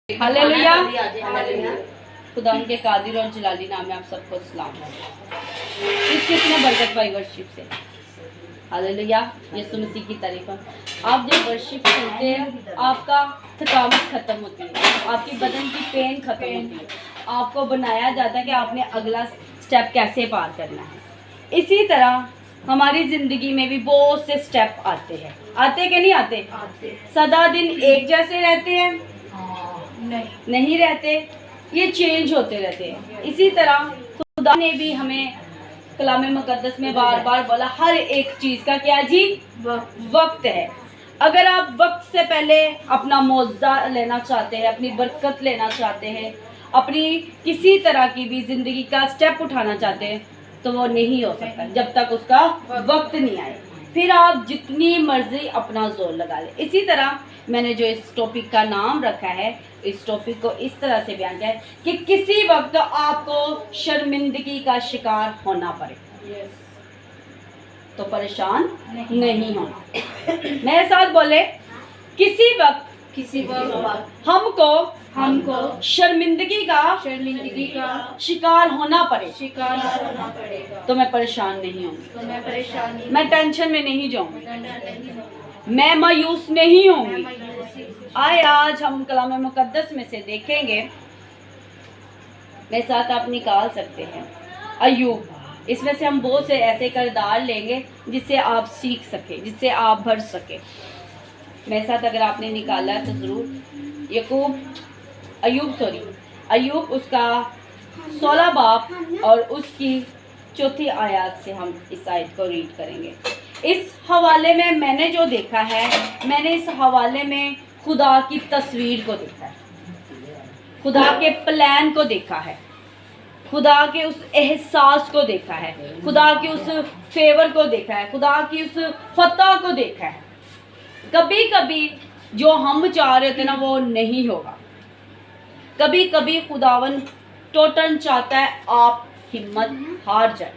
Hallelujah. खुदा के कादिर और जलाली नाम में आप सबको सलाम है। किसने बरकत पाई वर्शिप से? हालेलुया। यीशु मसीह की तारीफ है। आप जब वर्शिप सुनते हैं आपका थकावट खत्म होती है, आपकी बदन की पेन खत्म होती है, आपको बनाया जाता है कि आपने अगला स्टेप कैसे पार करना है। इसी तरह हमारी ज़िंदगी में भी बहुत से स्टेप आते हैं। आते कि नहीं आते? सदा दिन एक जैसे रहते हैं? नहीं रहते, ये चेंज होते रहते हैं। इसी तरह खुदा ने भी हमें कलाम मुकद्दस में बार बार बोला, हर एक चीज़ का क्या जी? वक्त है। अगर आप वक्त से पहले अपना मौजदा लेना चाहते हैं, अपनी बरकत लेना चाहते हैं, अपनी किसी तरह की भी ज़िंदगी का स्टेप उठाना चाहते हैं, तो वो नहीं हो सकता जब तक उसका वक्त नहीं आए। फिर आप जितनी मर्जी अपना जोर लगा लें। इसी तरह मैंने जो इस टॉपिक का नाम रखा है, इस टॉपिक को इस तरह से बयान किया है कि किसी वक्त आपको शर्मिंदगी का शिकार होना पड़े तो परेशान नहीं होना। मेरे साथ बोले, किसी वक्त हमको शर्मिंदगी का शिकार होना पड़ेगा तो मैं परेशान नहीं हूँ, मैं टेंशन में नहीं जाऊंगी, मैं मायूस नहीं होंगी। आए आज हम कलाम मुकद्दस में से देखेंगे, मेरे साथ आप निकाल सकते हैं अय्यूब। इसमें से हम बहुत से ऐसे किरदार लेंगे जिससे आप सीख सके, जिससे आप भर सके। मेरे साथ अगर आपने निकाला है तो ज़रूर। अय्यूब उसका 16 बाब और उसकी 4 आयत से हम इस आयत को रीड करेंगे। इस हवाले में मैंने जो देखा है, मैंने इस हवाले में खुदा की तस्वीर को देखा है, खुदा के प्लान को देखा है, खुदा के उस एहसास को देखा है, खुदा की उस फेवर को देखा है, खुदा की उस फतह को देखा है। कभी कभी जो हम चाह रहे थे ना वो नहीं होगा। कभी कभी खुदावन टोटल चाहता है आप हिम्मत हार जाए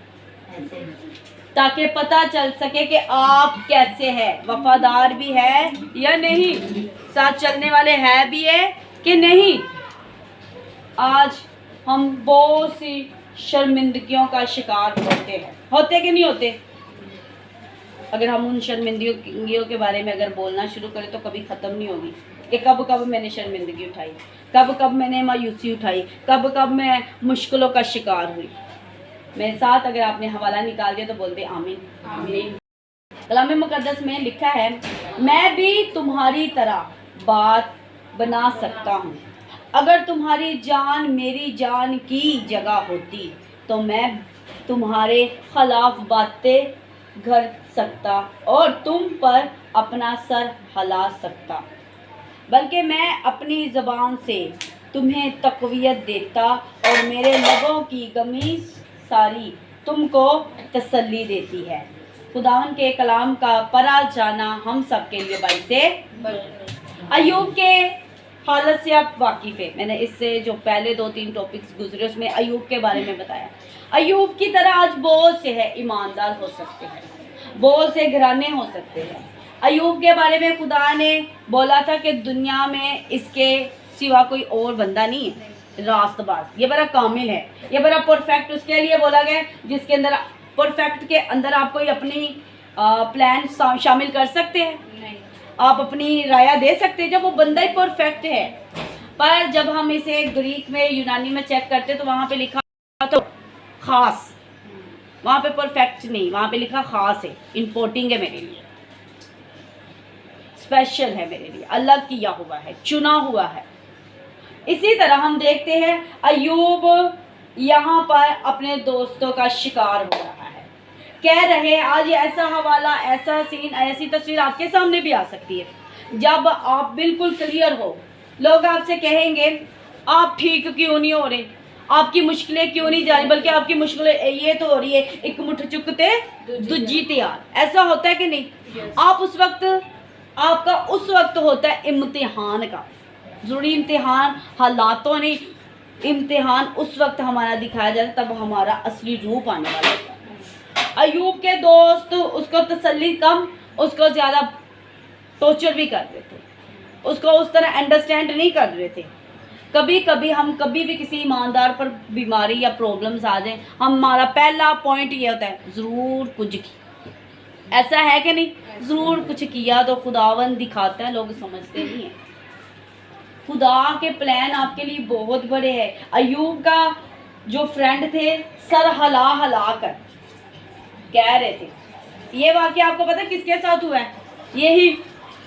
ताकि पता चल सके कि आप कैसे हैं, वफादार भी है या नहीं, साथ चलने वाले हैं भी है कि नहीं। आज हम बहुत सी शर्मिंदगियों का शिकार होते कि नहीं होते? अगर हम उन शर्मिंदगियों के बारे में अगर बोलना शुरू करें तो कभी ख़त्म नहीं होगी कि कब कब मैंने शर्मिंदगी उठाई, कब कब मैंने मायूसी उठाई, कब कब मैं मुश्किलों का शिकार हुई। मेरे साथ अगर आपने हवाला निकाल दिया तो बोल दे आमीन। आमीन। कलाम मुकद्दस में लिखा है, मैं भी तुम्हारी तरह बात बना सकता हूँ। अगर तुम्हारी जान मेरी जान की जगह होती तो मैं तुम्हारे खिलाफ बातें कर सकता और तुम पर अपना सर हिला सकता, बल्कि मैं अपनी ज़बान से तुम्हें तक़वियत देता और मेरे लबों की गमी सारी तुमको तसल्ली देती है। खुदावन के कलाम का परा जाना हम सब के लिए बाइस से। अय्यूब के हालत से आप वाकिफ़ है। मैंने इससे जो पहले 2-3 टॉपिक्स गुजरे उसमें अय्यूब के बारे में बताया। अय्यूब की तरह आज बहुत से है ईमानदार हो सकते हैं, बहुत से घराने हो सकते हैं। अय्यूब के बारे में खुदा ने बोला था कि दुनिया में इसके सिवा कोई और बंदा नहीं है रास्तबाज। ये बड़ा कामिल है, ये बड़ा परफेक्ट उसके लिए बोला गया जिसके अंदर परफेक्ट के अंदर आप कोई अपनी प्लान शामिल कर सकते हैं, आप अपनी राय दे सकते हैं जब वो बंदा ही परफेक्ट है। पर जब हम इसे ग्रीक में यूनानी में चेक करते तो वहाँ पे लिखा तो खास, वहाँ पे परफेक्ट नहीं, वहाँ पे लिखा खास है, इम्पोर्टिंग है, मेरे लिए स्पेशल है, मेरे लिए अलग किया हुआ है, चुना हुआ है। इसी तरह हम देखते हैं अय्यूब यहाँ पर अपने दोस्तों का शिकार हो रहा है। कह रहे आज ये ऐसा हवाला, ऐसा सीन, ऐसी तस्वीर आपके सामने भी आ सकती है जब आप बिल्कुल क्लियर हो। लोग आपसे कहेंगे आप ठीक क्यों नहीं हो रहे, आपकी मुश्किलें क्यों नहीं जा रही, बल्कि आपकी मुश्किलें ये तो हो रही है एक मुठ चुकते दूजी तैयार। ऐसा होता है कि नहीं? आप उस वक्त, आपका उस वक्त होता है इम्तिहान का, ज़रूरी इम्तिहान हालातों नहीं, इम्तिहान उस वक्त हमारा दिखाया जाता है तब हमारा असली रूप आने वाला होता है। अय्यूब के दोस्त उसको तसल्ली कम, उसको ज़्यादा टॉर्चर भी कर रहे थे, उसको उस तरह अंडरस्टैंड नहीं कर रहे थे। कभी कभी हम कभी भी किसी ईमानदार पर बीमारी या प्रॉब्लम्स आ जाए, हमारा पहला पॉइंट ये होता है ज़रूर कुछ किया। ऐसा है कि नहीं? ज़रूर कुछ किया तो खुदावन दिखाता है, लोग समझते नहीं हैं। खुदा के प्लान आपके लिए बहुत बड़े हैं। अय्यूब का जो फ्रेंड थे सर हला हला कर कह रहे थे, ये वाक़या आपको पता है किसके साथ हुआ है? यही,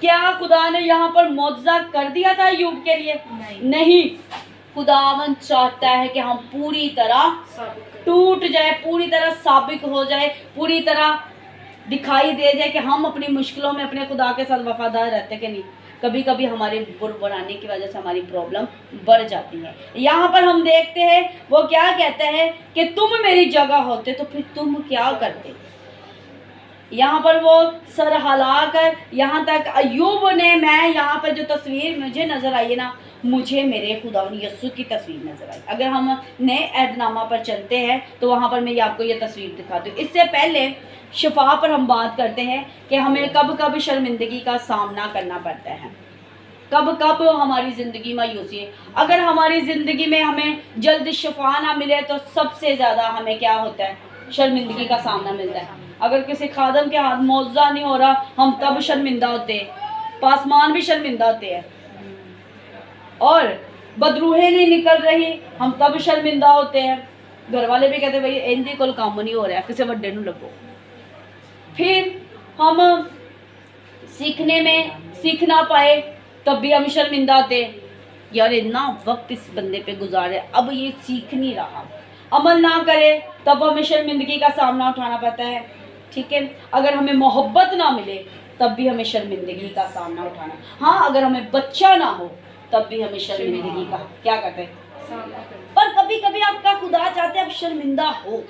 क्या खुदा ने यहाँ पर मौजज़ा कर दिया था अय्यूब के लिए? नहीं। खुदावन चाहता है कि हम पूरी तरह टूट जाए, पूरी तरह साबित हो जाए, पूरी तरह दिखाई दे जाए कि हम अपनी मुश्किलों में अपने खुदा के साथ वफादार रहते कि नहीं। कभी कभी हमारे बनाने की वजह से हमारी प्रॉब्लम बढ़ जाती है। यहाँ पर हम देखते हैं वो क्या कहते हैं कि तुम मेरी जगह होते तो फिर तुम क्या करते। यहाँ पर वो सर हिलाकर, यहाँ तक अय्यूब ने, मैं यहाँ पर जो तस्वीर मुझे नज़र आई है ना, मुझे मेरे खुदा यस्सु की तस्वीर नज़र आई। अगर हम नए ऐहदनामा पर चलते हैं तो वहाँ पर मैं आपको ये तस्वीर दिखाती हूँ। इससे पहले शिफा पर हम बात करते हैं कि हमें कब कब शर्मिंदगी का सामना करना पड़ता है, कब कब हमारी ज़िंदगी मायूसी है। अगर हमारी ज़िंदगी में हमें जल्द शिफा ना मिले तो सबसे ज़्यादा हमें क्या होता है? शर्मिंदगी का सामना मिलता है। अगर किसी खादम के हाथ मौजा नहीं हो रहा, हम तब शर्मिंदा होते हैं, पासमान भी शर्मिंदा होते हैं। और बदरूहें नहीं निकल रही, हम तब शर्मिंदा होते हैं। घर वाले भी कहते भाई इंदी कोल काम नहीं हो रहा, किसी वड्डे नूं लगो। फिर हम सीखने में सीख ना पाए तब भी हम शर्मिंदा होते, यार इतना वक्त इस बंदे पे गुजारे, अब ये सीख नहीं रहा। अमल ना करे तब हमें शर्मिंदगी का सामना उठाना पड़ता है, ठीक है। अगर हमें मोहब्बत ना मिले तब भी हमें शर्मिंदगी का सामना उठाना। हाँ, अगर हमें बच्चा ना हो तब भी हमें शर्मिंदगी का क्या करते हैं? पर कभी कभी आपका खुदा चाहते हैं आप शर्मिंदा हो,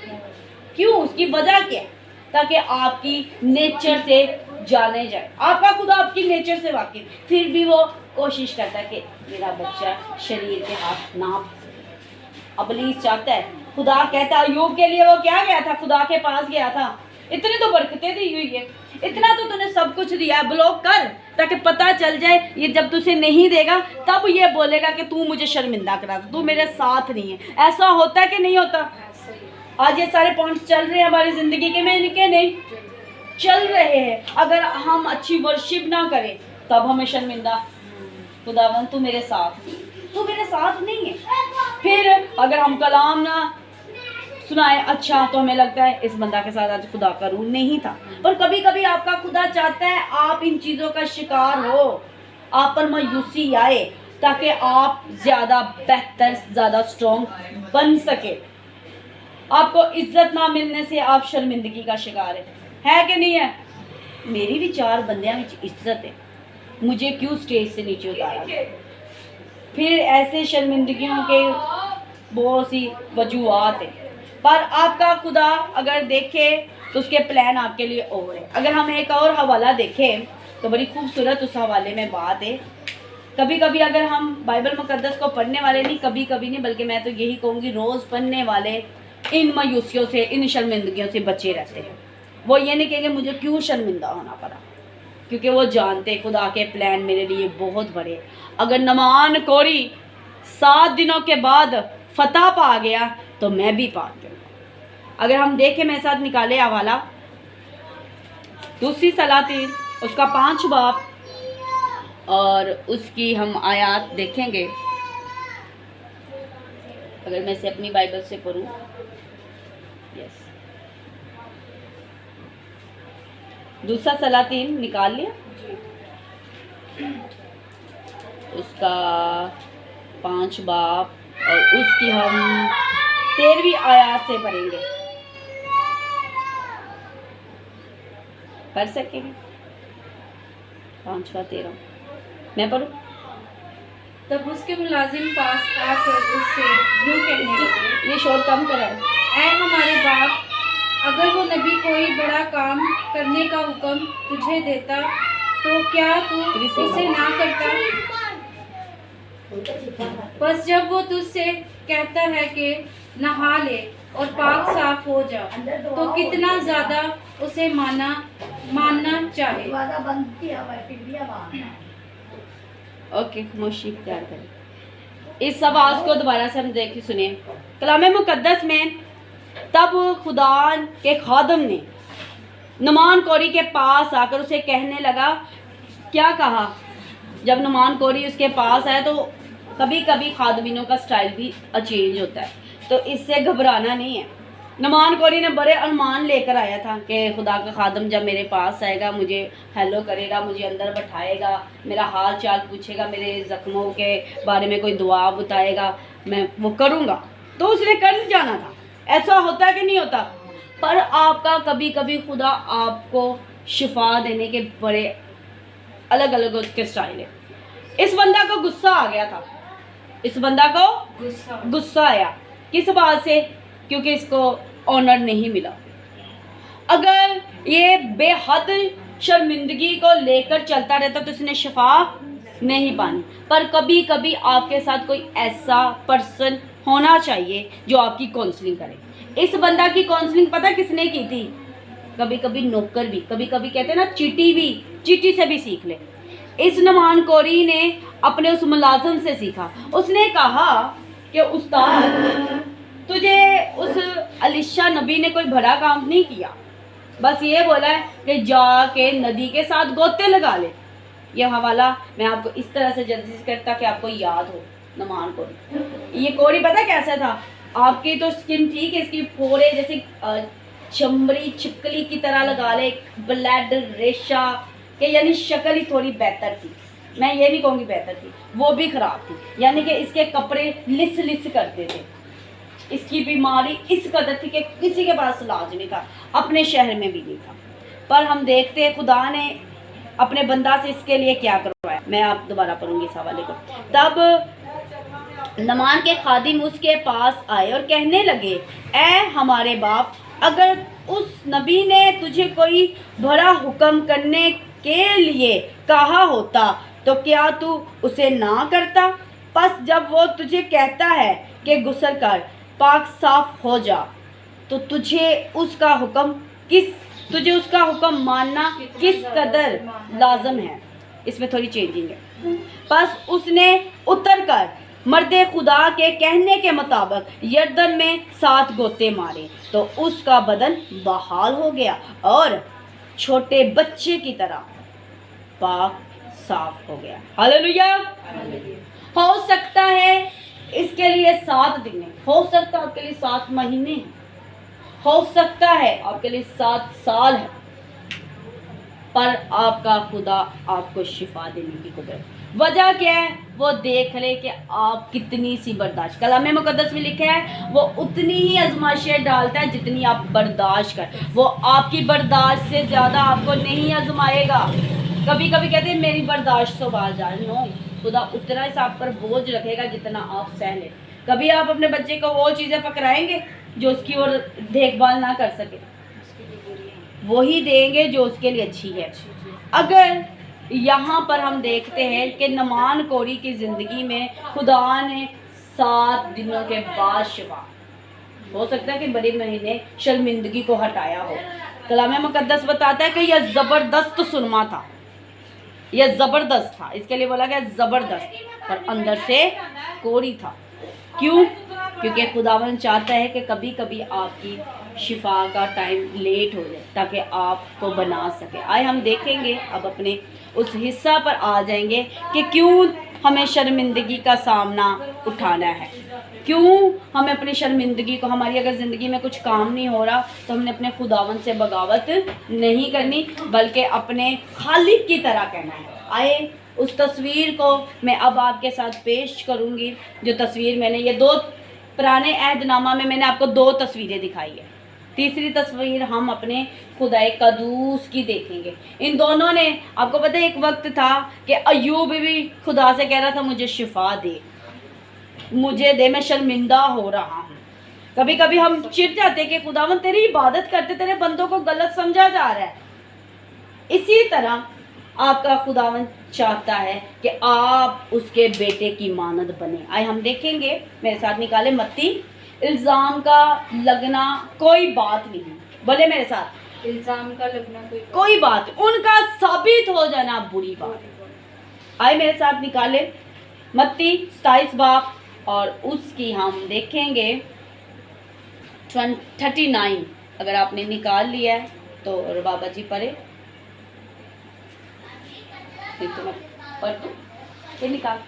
क्यों? उसकी वजह क्या है? ताकि आपकी नेचर से जाने जाए। आपका खुदा आपकी नेचर से वाकिफ, फिर भी वो कोशिश करता है कि मेरा बच्चा शरीर के हाथ ना फंसे। अबलीस चाहता है, खुदा कहता है अय्यूब के लिए वो क्या गया था? खुदा के पास गया था, इतनी तो बरकतें दी हुई है, इतना तो तूने सब कुछ दिया है, ब्लॉक कर ताकि पता चल जाए। ये जब तुझे नहीं देगा तब ये बोलेगा कि तू मुझे शर्मिंदा करा, तू मेरे साथ नहीं है। ऐसा होता है कि नहीं होता? आज ये सारे पॉइंट्स चल रहे हैं हमारी ज़िंदगी के में, इनके नहीं चल रहे हैं। अगर हम अच्छी वर्शिप ना करें तब हमें शर्मिंदा, खुदावन तू मेरे साथ नहीं, तू मेरे साथ नहीं है। फिर अगर हम कलाम ना सुनाए अच्छा तो हमें लगता है इस बंदा के साथ आज खुदा का रूह नहीं था। पर कभी कभी आपका खुदा चाहता है आप इन चीज़ों का शिकार हो, आप पर मायूसी आए ताकि आप ज़्यादा बेहतर, ज़्यादा स्ट्रॉन्ग बन सके। आपको इज्जत ना मिलने से आप शर्मिंदगी का शिकार है कि नहीं है? मेरी भी 4 बंदियां में इज्जत है, मुझे क्यों स्टेज से नीचे उतारा गया? फिर ऐसे शर्मिंदगियों के बहुत सी वजूहात है। पर आपका खुदा अगर देखे तो उसके प्लान आपके लिए और है। अगर हम एक और हवाला देखें तो बड़ी खूबसूरत उस हवाले में बात है। कभी कभी अगर हम बाइबल मुकद्दस को पढ़ने वाले नहीं, कभी कभी नहीं बल्कि मैं तो यही कहूँगी रोज़ पढ़ने वाले इन मायूसियों से, इन शर्मिंदगियों से बचे रहते हैं। वो ये नहीं कहेंगे मुझे क्यों शर्मिंदा होना पड़ा, क्योंकि वो जानते खुदा के प्लान मेरे लिए बहुत बड़े। अगर नमान कोरी 7 दिनों के बाद फतह पा गया तो मैं भी पा जाऊँगा। अगर हम देखें मेरे साथ निकाले हवाला दूसरी सलातीन उसका 5 बाब और उसकी हम आयात देखेंगे। अगर मैं इसे अपनी बाइबल से पढ़ूँ, यस, दूसरा सलातीन निकाल लिया, उसका 5 बाब और उसकी हम 13वीं आयत से पढ़ेंगे। पढ़ सकेंगे? 5 व 13 मैं पढ़ूँ? तब उसके मुलाजिम पास आकर उससे यूँ कहने लगे, ये शोर कम करा है। ऐ हमारे बाप, अगर वो नबी कोई बड़ा काम करने का हुक्म तुझे देता तो क्या तू उसे ना करता? बस जब वो तुझसे कहता है कि नहा ले और पाक साफ हो जा तो कितना ज़्यादा उसे मानना चाहे। ओके, मोशी तैयार करें। इस आवाज़ को दोबारा से हम देखिए सुनिए। कलाम मुकद्दस में तब खुदा के खादम ने नुमान कोरी के पास आकर उसे कहने लगा, क्या कहा? जब नुमान कोरी उसके पास आया तो कभी कभी खादमीनों का स्टाइल भी चेंज होता है, तो इससे घबराना नहीं है। नुमान कोरी ने बड़े अनुमान लेकर आया था कि खुदा का खादम जब मेरे पास आएगा, मुझे हेलो करेगा, मुझे अंदर बैठाएगा, मेरा हाल चाल पूछेगा, मेरे ज़ख्मों के बारे में कोई दुआ बताएगा, मैं वो करूँगा। तो उसने कर जाना था। ऐसा होता है कि नहीं होता? पर आपका कभी कभी खुदा आपको शिफा देने के बड़े अलग अलग उसके स्टाइल है। इस बंदा को गुस्सा आ गया था, इस बंदा को गुस्सा आया। किस बात से? क्योंकि इसको ऑनर नहीं मिला। अगर ये बेहद शर्मिंदगी को लेकर चलता रहता तो इसने शिफा नहीं पानी। पर कभी कभी आपके साथ कोई ऐसा पर्सन होना चाहिए जो आपकी काउंसलिंग करे। इस बंदा की काउंसलिंग पता किसने की थी? कभी कभी नौकर भी, कभी कभी कहते हैं ना चीटी भी, चीटी से भी सीख ले। इस नुमान कोरी ने अपने उस मुलाजिम से सीखा। उसने कहा कि उस्ताद, तुझे उस अलीशा नबी ने कोई बड़ा काम नहीं किया, बस ये बोला है कि जाके नदी के साथ गोते लगा ले। यह हवाला मैं आपको इस तरह से जल्दी से करता कि आपको याद हो। नुमान कोरी, ये कोरी पता कैसा था? आपकी तो स्किन ठीक है, इसकी फोड़े जैसे चमड़ी छिपकली की तरह लगा ले, ब्लड रेशा के, यानी शक्ल ही थोड़ी बेहतर थी। मैं ये नहीं कहूँगी बेहतर थी, वो भी ख़राब थी। यानी कि इसके कपड़े लिस लिस करते थे। इसकी बीमारी इस कदर थी कि किसी के पास इलाज नहीं था, अपने शहर में भी नहीं था। पर हम देखते हैं खुदा ने अपने बंदा से इसके लिए क्या करवाया। मैं आप दोबारा पढ़ूंगी इस हवाले को। तब नमान के खादिम उसके पास आए और कहने लगे, ए हमारे बाप, अगर उस नबी ने तुझे कोई बड़ा हुक्म करने के लिए कहा होता तो क्या तू उसे ना करता? बस जब वो तुझे कहता है कि गुस्ल कर, पाक साफ हो जा, तो तुझे उसका हुक्म मानना किस कदर लाजम है। इसमें थोड़ी चेंजिंग है। बस उसने उतर कर मर्दे खुदा के कहने के मुताबिक यर्दन में 7 गोते मारे तो उसका बदन बहाल हो गया और छोटे बच्चे की तरह पाक साफ हो गया। हालेलुया। हो सकता है इसके लिए 7 दिन, हो सकता है आपके लिए 7 महीने, हो सकता है आपके लिए 7 साल है, पर आपका खुदा आपको शिफा देने की कुदरत। वजह क्या है? वो देख ले कि आप कितनी सी बर्दाश्त। कलाम मुकद्दस में लिखा है वो उतनी ही आजमाइशें डालता है जितनी आप बर्दाश्त कर। वो आपकी बर्दाश्त से ज़्यादा आपको नहीं आजमाएगा। कभी कभी कहते हैं मेरी बर्दाश्त से बाहर जा रही हो, खुदा उतना ही आप पर बोझ रखेगा जितना आप सह लें। कभी आप अपने बच्चे को वो चीज़ें पकड़ाएंगे जो उसकी और देखभाल ना कर सके, वही देंगे जो उसके लिए अच्छी है। अगर यहाँ पर हम देखते हैं कि नुमान कोरी की ज़िंदगी में खुदा ने 7 दिनों के बाद शिफा, हो सकता है कि बड़े महीने शर्मिंदगी को हटाया हो। कलाम मुकद्दस बताता है कि यह ज़बरदस्त सुरमा था, यह ज़बरदस्त था, इसके लिए बोला गया ज़बरदस्त, पर अंदर से कोरी था। क्यों? क्योंकि खुदावन चाहता है कि कभी कभी आपकी शिफा का टाइम लेट हो जाए ताकि आपको बना सके। आए हम देखेंगे, अब अपने उस हिस्सा पर आ जाएंगे कि क्यों हमें शर्मिंदगी का सामना उठाना है, क्यों हमें अपनी शर्मिंदगी को, हमारी अगर ज़िंदगी में कुछ काम नहीं हो रहा तो हमने अपने खुदावन से बगावत नहीं करनी बल्कि अपने खालिक की तरह कहना है। आए उस तस्वीर को मैं अब आपके साथ पेश करूंगी। जो तस्वीर मैंने, ये 2 पुराने अहदनामा में मैंने आपको 2 तस्वीरें दिखाई है। तीसरी तस्वीर हम अपने खुदाए कदूस की देखेंगे। इन दोनों ने, आपको पता है एक वक्त था कि अय्यूब भी खुदा से कह रहा था मुझे शिफा दे, मुझे दे, मैं शर्मिंदा हो रहा हूँ। कभी कभी हम चिढ़ जाते हैं कि खुदावन तेरी इबादत करते तेरे बंदों को गलत समझा जा रहा है। इसी तरह आपका खुदावन चाहता है कि आप उसके बेटे की मानद बने। आए हम देखेंगे, मेरे साथ निकाले मत्ती। इल्ज़ाम का लगना कोई बात नहीं, बोले मेरे साथ, इल्ज़ाम का लगना कोई बात, उनका साबित हो जाना बुरी बात। आए मेरे साथ निकाले मत्ती 27 बाब और उसकी हम देखेंगे 39। अगर आपने निकाल लिया है तो और बाबा जी पढ़े, नहीं तो मैं पढ़ दूँ, ये निकाल।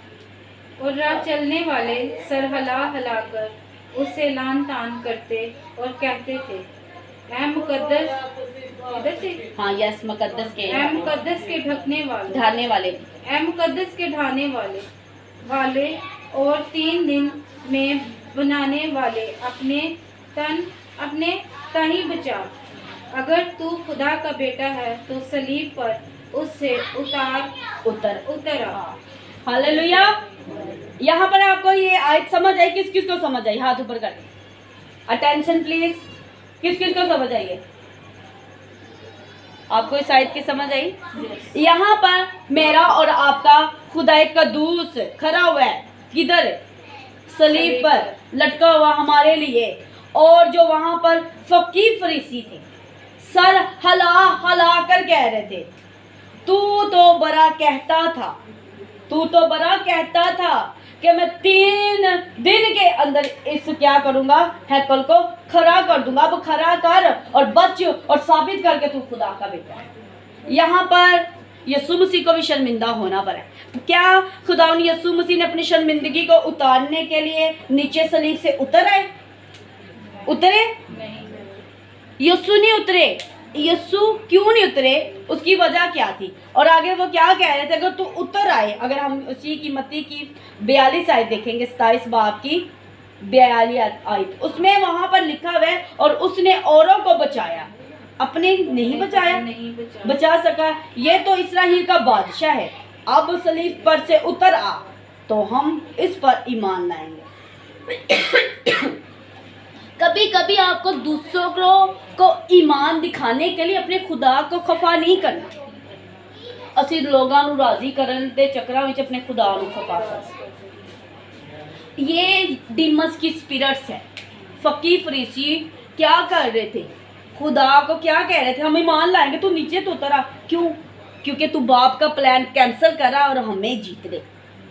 और राह चलने वाले सर हिला हिलाकर उसे लान तान करते और कहते थे, ऐ मुकद्दस, इधर से, हाँ यस, मुकद्दस के ऐ मुकद्दस के ढकने वाले, ढाने वाले, ऐ मुकद्दस के ढाने वाले और 3 दिन में बनाने वाले, अपने तही बचा। अगर तू खुदा का बेटा है तो सलीब पर उससे उतर आ। हालेलुया। यहाँ पर आपको ये आयत समझ आई? किस किस को समझ आई? हाथ ऊपर कर, अटेंशन प्लीज। किस किस को समझ आई है? आपको इस आयत की समझ आई? यहाँ पर मेरा और आपका खुदा एक कदूस खड़ा हुआ है, किधर? सलीब पर लटका हुआ हमारे लिए। और जो वहां पर फकीर फरीसी थे, सर हला हला कर कह रहे थे, तू तो बड़ा कहता था कि मैं 3 दिन के अंदर इस क्या करूंगा, हैकल को खड़ा कर दूंगा। अब खड़ा कर और बच और साबित करके तू खुदा का बेटा है। यहाँ पर यीशु मसीह को भी शर्मिंदा होना पड़ा। क्या खुदा यीशु मसीह ने अपनी शर्मिंदगी को उतारने के लिए नीचे सलीब से उतरे? यीशु नहीं उतरे। यीशु क्यों नहीं उतरे? उसकी वजह क्या थी? और आगे वो क्या कह रहे थे? अगर तू उतर आए, अगर हम उसी की मत्ती की 42 आयत देखेंगे, 27 बाब की 42 आयत, उसमें वहां पर लिखा हुआ है, और उसने औरों को बचाया, अपने नहीं बचाया, बचा सका। ये तो इस्राएल का बादशाह है। अब सलीब पर से उतर आ तो हम इस पर ईमान लाएंगे। कभी कभी आपको दूसरों को ईमान दिखाने के लिए अपने खुदा को खफा नहीं करना। असी लोगों को राजी करने के चक्करां विच अपने खुदा को खफा कर। ये डिमस की स्पिरिट्स है। फकीर फरीसी क्या कर रहे थे? खुदा को क्या कह रहे थे? हम ईमान लाएंगे, तू नीचे तो उतरा। क्यों? क्योंकि तू बाप का प्लान कैंसिल करा और हमें जीत दे।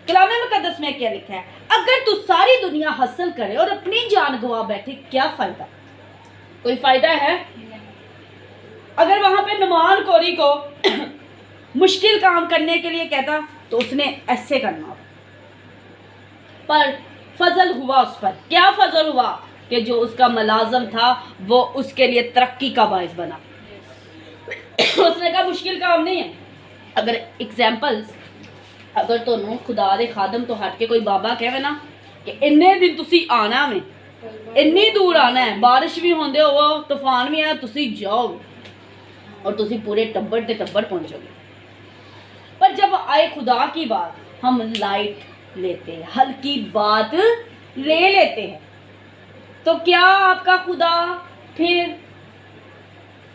कलामे मुकद्दस में क्या लिखा है? अगर तू सारी दुनिया हासिल करे और अपनी जान गवा बैठे, क्या फायदा? कोई फायदा है? अगर वहां पे नुमान कोरी को मुश्किल काम करने के लिए कहता तो उसने ऐसे करना, पर फजल हुआ उस पर। क्या फजल हुआ? कि जो उसका मुलाजम था वो उसके लिए तरक्की का बायस बना। उसने कहा मुश्किल काम नहीं है। अगर एग्जाम्पल्स, अगर तुहानू खुदा दे खादम तो हट के कोई बाबा कहे ना कि इन्ने दिन तुसी आना में, इन्नी दूर आना है, बारिश भी होंदे हो, तूफान भी आया, तुसी जाओगे और तुसी पूरे टब्बर ते टब्बर पहुंचोगे। पर जब आए खुदा की बात, हम लाइट लेते हैं, हल्की बात ले लेते हैं। तो क्या आपका खुदा फिर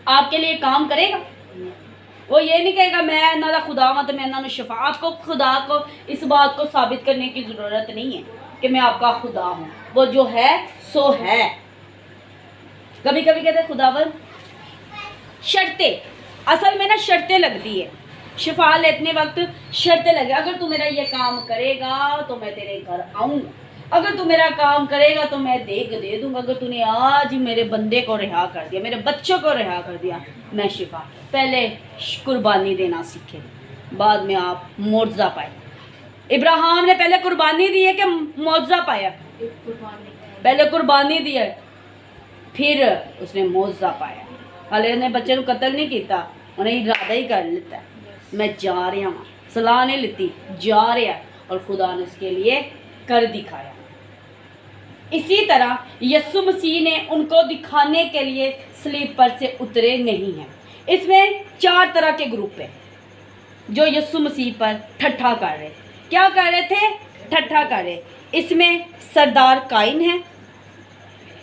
आपके लिए काम करेगा? वो ये नहीं कहेगा मैं इन्हों का खुदा हाँ तो मैं इन्होंने शफा। आपको खुदा को इस बात को साबित करने की ज़रूरत नहीं है कि मैं आपका खुदा हूँ। वो जो है सो है। कभी कभी कहते खुदावन शर्तें, असल में ना शर्तें लगती है। शफा लेने वक्त शर्तें लगे, अगर तू मेरा ये काम करेगा तो मैं तेरे घर आऊँगा, अगर तू मेरा काम करेगा तो मैं देख दे दूंगा, अगर तूने आज ही मेरे बंदे को रिहा कर दिया, मेरे बच्चों को रिहा कर दिया, मैं शिफा। पहले कुर्बानी देना सीखे, बाद में आप मुआवजा पाए। इब्राहिम ने पहले कुर्बानी दी है कि मुआवजा पाया? पहले कुर्बानी दी है, फिर उसने मुआवजा पाया। हाले ने बच्चे को कत्ल नहीं किया, उन्हें इरादा ही कर लेता मैं जा रहा हूँ, सलाह नहीं लेती, जा रहा, और खुदा ने उसके लिए कर दिखाया। इसी तरह यीशु मसीह ने उनको दिखाने के लिए सलीब पर से उतरे नहीं हैं। इसमें 4 तरह के ग्रुप हैं जो यीशु मसीह पर ठट्ठा कर रहे। क्या कर रहे थे? ठट्ठा कर रहे। इसमें सरदार काइन है,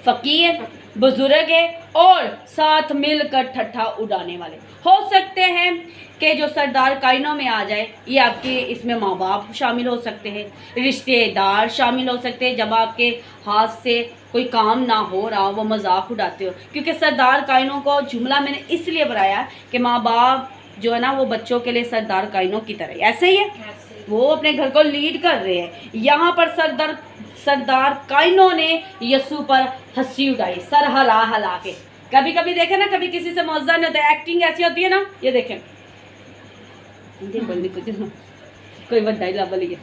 फकीर, बुजुर्ग है, और साथ मिलकर ठट्ठा उड़ाने वाले। हो सकते हैं कि जो सरदार काइनों में आ जाए, ये आपके इसमें माँ बाप शामिल हो सकते हैं, रिश्तेदार शामिल हो सकते हैं। जब आपके हाथ से कोई काम ना हो रहा हो, वो मजाक उड़ाते हो। क्योंकि सरदार काइनों को जुमला मैंने इसलिए बनाया कि माँ बाप जो है ना वो बच्चों के लिए सरदार काइनों की तरह ऐसे ही है, वो अपने घर को लीड कर रहे हैं। यहाँ पर सरदार काइनों ने यीशु पर हंसी उठाई, सर हला हला के। कभी कभी देखे ना, कभी किसी से मौजा नहीं होता, एक्टिंग ऐसी होती है ना, ये देखें कोई बड़ा ही लबल है।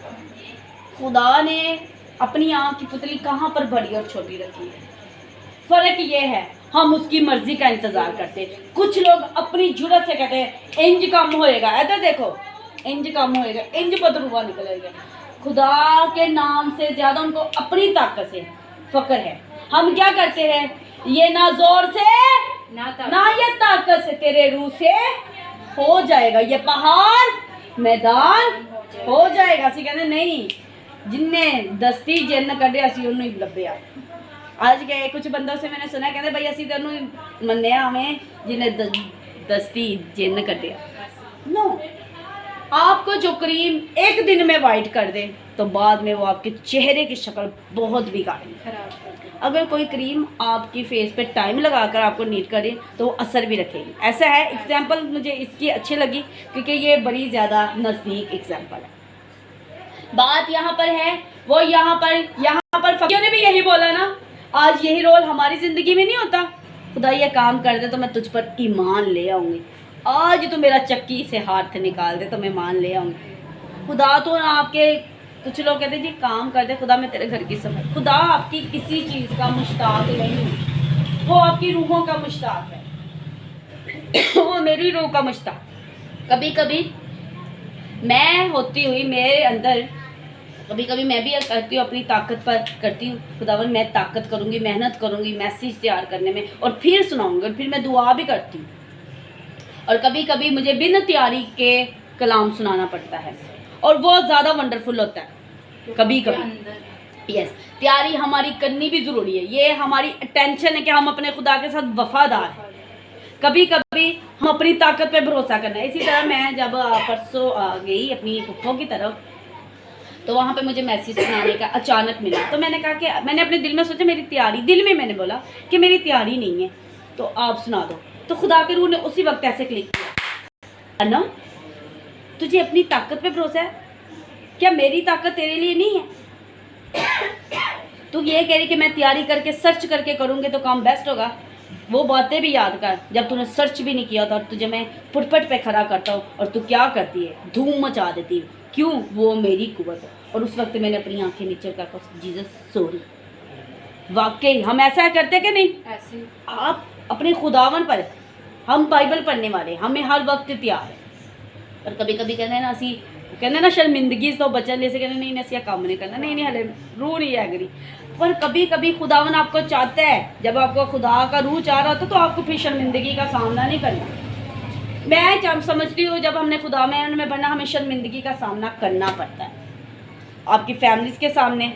खुदा ने अपनी आँख की पुतली कहाँ पर बड़ी और छोटी रखी है। फर्क ये है, हम उसकी मर्जी का इंतजार करते हैं। कुछ लोग अपनी जुर्रत से कहते हैं इंज कम होएगा, इधर देखो इंज कम होएगा, इंज बदरुआ निकलेगा। खुदा के नाम से ज्यादा उनको अपनी ताकत से फक्र है। हम क्या करते हैं, ये ना जोर से ना ये ताकत से, तेरे रूह से हो जाएगा, ये पहाड़ मैदान हो जाएगा। असी कहते नहीं, जिन्ने दस्ती जिन्न कढ़े असी उन्होंने लभ्या। आज गए कुछ बंदों से मैंने सुना, कहते भाई असी तेनू मन्निया हमें जिन्हें दस्ती जिन्न कढ़िया। नो, आपको जो क्रीम एक दिन में वाइट कर दे तो बाद में वो आपके चेहरे की शक्ल बहुत बिगाड़ेगी, खराब कर दे। अगर कोई क्रीम आपकी फेस पे टाइम लगाकर आपको नीट करे तो वो असर भी रखेगी। ऐसा है, एग्जांपल मुझे इसकी अच्छी लगी क्योंकि ये बड़ी ज़्यादा नज़दीक एग्जांपल है। बात यहाँ पर है, वो यहाँ पर फकीरों ने भी यही बोला ना, आज यही रोल हमारी ज़िंदगी में नहीं होता। खुदा ये काम कर दे तो मैं तुझ पर ईमान ले आऊँगी, आज तो मेरा चक्की से हाथ निकाल दे तो मैं मान ले आऊँगी। खुदा तो आपके, कुछ लोग कहते जी काम कर दे खुदा, मैं तेरे घर की सफाई। खुदा आपकी किसी चीज़ का मुश्ताक नहीं, वो आपकी रूहों का मुश्ताक है। वो मेरी रूह का मुश्ताक। कभी कभी मैं होती हुई मेरे अंदर, कभी कभी मैं भी करती हूँ, अपनी ताकत पर करती हूँ, खुदावन मैं ताकत करूँगी, मेहनत करूँगी मैसेज तैयार करने में और फिर सुनाऊँगी, और फिर मैं दुआ भी करती हूँ। और कभी कभी मुझे बिन तैयारी के कलाम सुनाना पड़ता है और वो ज़्यादा वंडरफुल होता है। कभी कभी यस, तैयारी हमारी करनी भी ज़रूरी है। ये हमारी अटेंशन है कि हम अपने खुदा के साथ वफादार हैं। कभी कभी हम अपनी ताकत पे भरोसा करना है। इसी तरह मैं जब परसों गई अपनी पुप्पो की तरफ, तो वहाँ पे मुझे मैसेज सुनाने का अचानक मिला। तो मैंने कहा कि मैंने अपने दिल में सोचा मेरी तैयारी, दिल में मैंने बोला कि मेरी तैयारी नहीं है तो आप सुना दो। तो खुदा के रूह ने उसी वक्त ऐसे क्लिक किया, अनम तुझे अपनी ताकत पे भरोसा है क्या? मेरी ताकत तेरे लिए नहीं है? तू ये कह रही कि मैं तैयारी करके सर्च करके करूँगी तो काम बेस्ट होगा। वो बातें भी याद कर जब तूने सर्च भी नहीं किया था और तुझे मैं पुटपट पे खड़ा करता हूँ और तू क्या करती है, धूम मचा देती है। क्यों? वो मेरी कुव्वत है। और उस वक्त मैंने अपनी आंखें नीचे कर जीसस सॉरी। वाकई हम ऐसा करते कि नहीं? ऐसे आप अपने खुदावन पर, हम बाइबल पढ़ने वाले, हमें हर वक्त तैयार है। पर कभी कभी कहते हैं ना, असी कहते ना शर्मिंदगी तो बचन जैसे कहते नहीं असिया काम नहीं करना, नहीं हले रूह नहीं है अगरी। पर कभी कभी खुदावन आपको चाहता है, जब आपको खुदा का रूह चाह रहा था तो आपको फिर शर्मिंदगी का सामना नहीं करना। मैं जब समझती हूँ जब हमने खुदा में बनना, हमें शर्मिंदगी का सामना करना पड़ता है। आपकी फैमिलीज़ के सामने,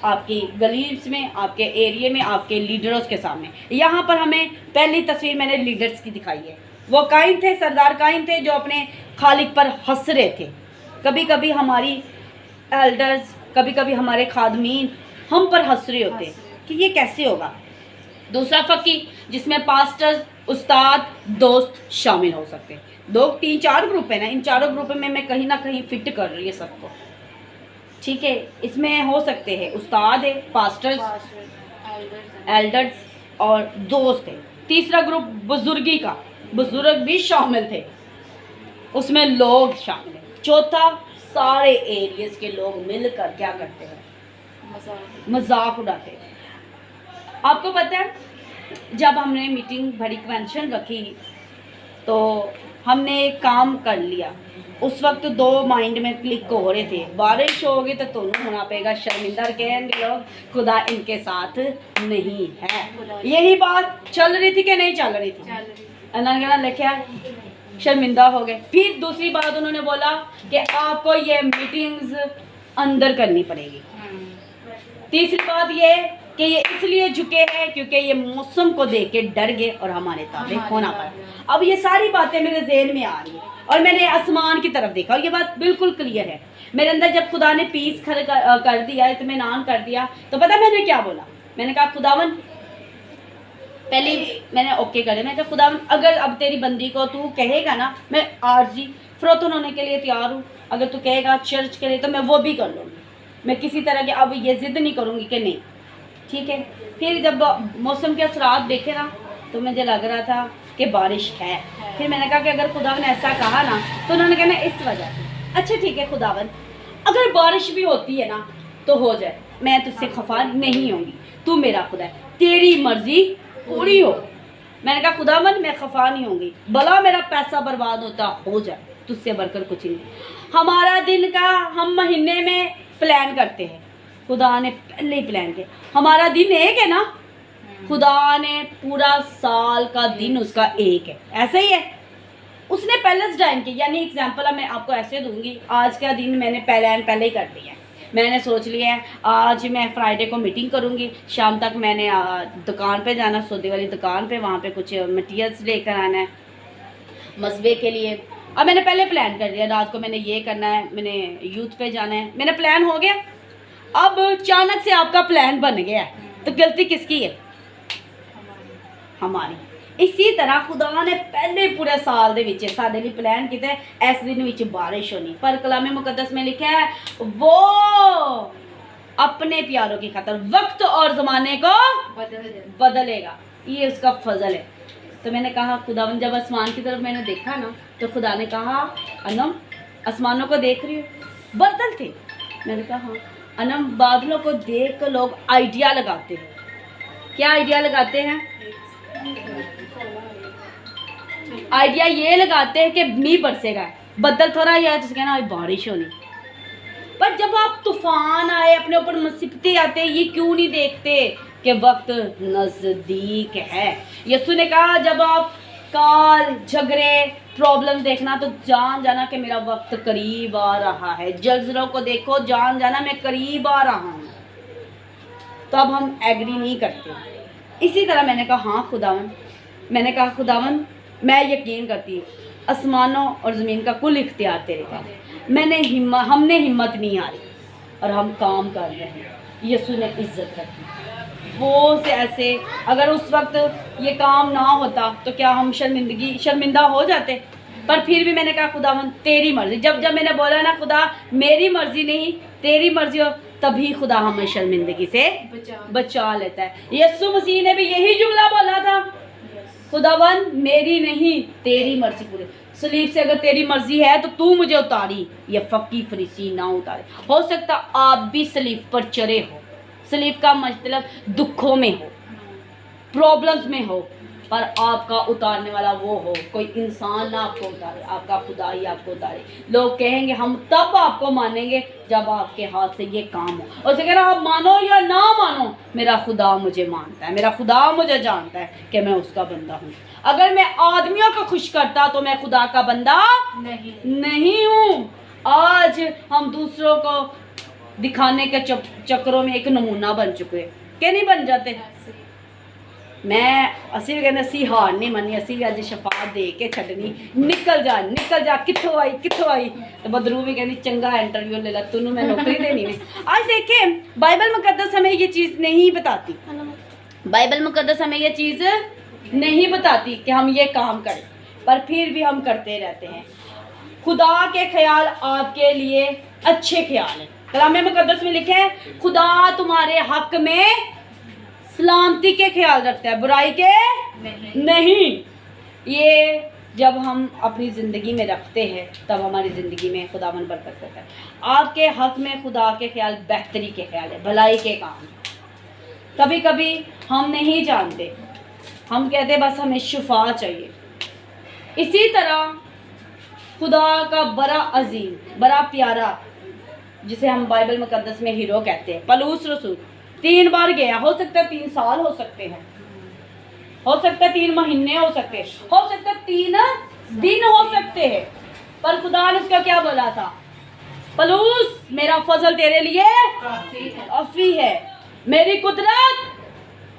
आपकी गलीज में, आपके एरिया में, आपके लीडर्स के सामने। यहाँ पर हमें पहली तस्वीर मैंने लीडर्स की दिखाई है। वो काइन थे, सरदार काइन थे जो अपने खालिक पर हंस रहे थे। कभी कभी हमारी एल्डर्स, कभी कभी हमारे खादमीन हम पर हंस रहे होते कि ये कैसे होगा। दूसरा फ़की जिसमें पास्टर्स, उस्ताद, दोस्त शामिल हो सकते हैं। 2, 3, 4 ग्रुप है ना, इन चारों ग्रुप में मैं कहीं ना कहीं फिट कर रही है सबको। ठीक है, इसमें हो सकते हैं उस्ताद है, पास्टर्स, एल्डर्स और दोस्त है। तीसरा ग्रुप बुजुर्गी का, बुजुर्ग भी शामिल थे, उसमें लोग शामिल हैं। चौथा सारे एरियाज के लोग मिलकर क्या करते हैं? मजाक उड़ाते हैं। आपको पता है जब हमने मीटिंग बड़ी कन्वेंशन रखी तो हमने एक काम कर लिया। उस वक्त 2 माइंड में क्लिक हो रहे थे, बारिश होगी तो दोनों होना पड़ेगा, शर्मिंदा कहेंगे लोग खुदा इनके साथ नहीं है। यही बात चल रही थी कि नहीं चल रही थी? अल्लाह कहना लिखा शर्मिंदा हो गए। फिर दूसरी बात उन्होंने बोला कि आपको ये मीटिंग्स अंदर करनी पड़ेगी। तीसरी बात ये कि ये इसलिए झुके हैं क्योंकि ये मौसम को देख के डर गए और हमारे ताबे होना पड़ा। अब ये सारी बातें मेरे ज़हन में आ रही है और मैंने आसमान की तरफ देखा और ये बात बिल्कुल क्लियर है मेरे अंदर। जब खुदा ने पीस कर दिया, इत्मीनान कर दिया, तो पता मैंने क्या बोला? मैंने कहा खुदावन, पहले मैंने ओके करे, मैं कहा खुदावन अगर अब तेरी बंदी को तू कहेगा ना, मैं आरजी फरोख्त होने के लिए तैयार हूँ। अगर तू कहेगा चर्च के लिए तो मैं वो भी कर लूँगी। मैं किसी तरह के अब ये ज़िद नहीं करूँगी कि नहीं, ठीक है। फिर जब मौसम के असरात देखे ना तो मुझे लग रहा था कि बारिश है। फिर मैंने कहा कि अगर खुदावन ने ऐसा कहा ना तो उन्होंने कहना इस वजह से, अच्छा ठीक है खुदावन, अगर बारिश भी होती है ना तो हो जाए, मैं तुझसे खफा नहीं होंगी, तू मेरा खुदा है, तेरी मर्जी पूरी हो। मैंने कहा खुदावन मैं खफा नहीं होंगी, भला मेरा पैसा बर्बाद होता हो जाए, तुझसे बढ़कर कुछ नहीं। हमारा दिन का हम महीने में प्लान करते हैं, खुदा ने पहले ही प्लान किया। हमारा दिन एक है ना, खुदा ने पूरा साल का दिन उसका एक है, ऐसा ही है। उसने पहले डिजाइन किया, यानी एग्जांपल मैं आपको ऐसे दूंगी, आज का दिन मैंने पहले ही कर दिया है। मैंने सोच लिया है आज मैं फ्राइडे को मीटिंग करूंगी, शाम तक मैंने दुकान पे जाना, सौदे वाली दुकान पे, वहाँ पे कुछ मटीरियल्स लेकर आना है मसबे के लिए। अब मैंने पहले प्लान कर लिया, रात को मैंने ये करना है, मैंने यूथ पे जाना है, मैंने प्लान हो गया। अब अचानक से आपका प्लान बन गया है, तो गलती किसकी है? हमारी। इसी तरह खुदा ने पहले पूरे साल दे विच साडे लिए प्लान किया इस दिन विच बारिश होनी, पर कलामे मुकद्दस में लिखा है वो अपने प्यारों की खातर वक्त और ज़माने को बदलेगा, ये उसका फजल है। तो मैंने कहा खुदावन, जब आसमान की तरफ मैंने देखा ना तो खुदा ने कहा अनम आसमानों को देख रही हो, बादल थे। मैंने कहा हाँ। अनम बादलों को देख कर लोग आइडिया लगाते हैं, क्या आइडिया लगाते हैं? आइडिया ये लगाते हैं कि मींह बरसेगा, बदल थोड़ा यार जिसके ना बारिश होनी। पर जब आप तूफान आए, अपने ऊपर मुसीबतें आते, ये क्यों नहीं देखते कि वक्त नज़दीक है? यीशु ने कहा जब आप काल झगड़े प्रॉब्लम देखना तो जान जाना कि मेरा वक्त करीब आ रहा है। जल्जलों को देखो, जान जाना मैं करीब आ रहा हूँ। तो अब हम एग्री नहीं करते। इसी तरह मैंने कहा हाँ खुदावन, मैंने कहा खुदावन मैं यकीन करती हूँ आसमानों और ज़मीन का कुल इख्तियार तेरे पास। हमने हिम्मत नहीं हारी और हम काम कर रहे हैं। यीशु ने इज्जत रखी वो से ऐसे, अगर उस वक्त ये काम ना होता तो क्या हम शर्मिंदा हो जाते? पर फिर भी मैंने कहा खुदावन तेरी मर्ज़ी। जब मैंने बोला ना खुदा मेरी मर्ज़ी नहीं तेरी मर्ज़ी हो, तभी खुदा हमें शर्मिंदगी से बचा लेता है। यीशु मसीह ने भी यही जुमला बोला था, खुदावन मेरी नहीं तेरी मर्ज़ी पूरी। सलीब से अगर तेरी मर्ज़ी है तो तू मुझे उतारी, ये फकी फरीसी ना उतारे। हो सकता आप भी सलीब पर चढ़े हो, सलीब का मतलब दुखों में हो, प्रॉब्लम्स में हो, पर आपका उतारने वाला वो हो, कोई इंसान ना आपको उतारे, आपका खुदा ही आपको उतारे। लोग कहेंगे हम तब आपको मानेंगे जब आपके हाथ से ये काम हो। और से कहना आप मानो या ना मानो, मेरा खुदा मुझे मानता है, मेरा खुदा मुझे जानता है कि मैं उसका बंदा हूँ। अगर मैं आदमियों को खुश करता तो मैं खुदा का बंदा नहीं हूँ। आज हम दूसरों को दिखाने के चक्करों में एक नमूना बन चुके हैं, क्या नहीं बन जाते? मैं असी भी कहने असी हार नहीं मनी, असी भी अज शफात दे के छड्डनी, निकल जा कित्थों आई। तो बदरू भी कहनी चंगा इंटरव्यू ले ला, तूनू मैं नौकरी देनी है। आज देखें बाइबल मुकद्दस हमें ये चीज़ नहीं बताती, बाइबल मुकद्दस हमें ये चीज़ नहीं बताती कि हम ये काम करें, पर फिर भी हम करते रहते हैं। खुदा के ख्याल आपके लिए अच्छे ख्याल हैं। कलाम मुकद्दस में लिखे है खुदा तुम्हारे हक में सलामती के ख्याल रखता है, बुराई के नहीं। ये जब हम अपनी ज़िंदगी में रखते हैं तब हमारी ज़िंदगी में खुदावन बरकत करता है। आपके हक में खुदा के ख्याल बेहतरी के ख्याल है, भलाई के काम। कभी कभी हम नहीं जानते, हम कहते बस हमें शिफा चाहिए। इसी तरह खुदा का बड़ा अजीम बड़ा प्यारा, जिसे हम बाइबल मुकद्दस में हीरो कहते हैं, पलूस रसूल 3 बार गया। हो सकता है 3 साल हो सकते हैं, हो सकता है 3 महीने हो सकते हैं, हो सकता है 3 दिन हो सकते हैं, पर खुदा ने उसका क्या बोला था? पलूस मेरा फजल तेरे लिए काफी है, मेरी कुदरत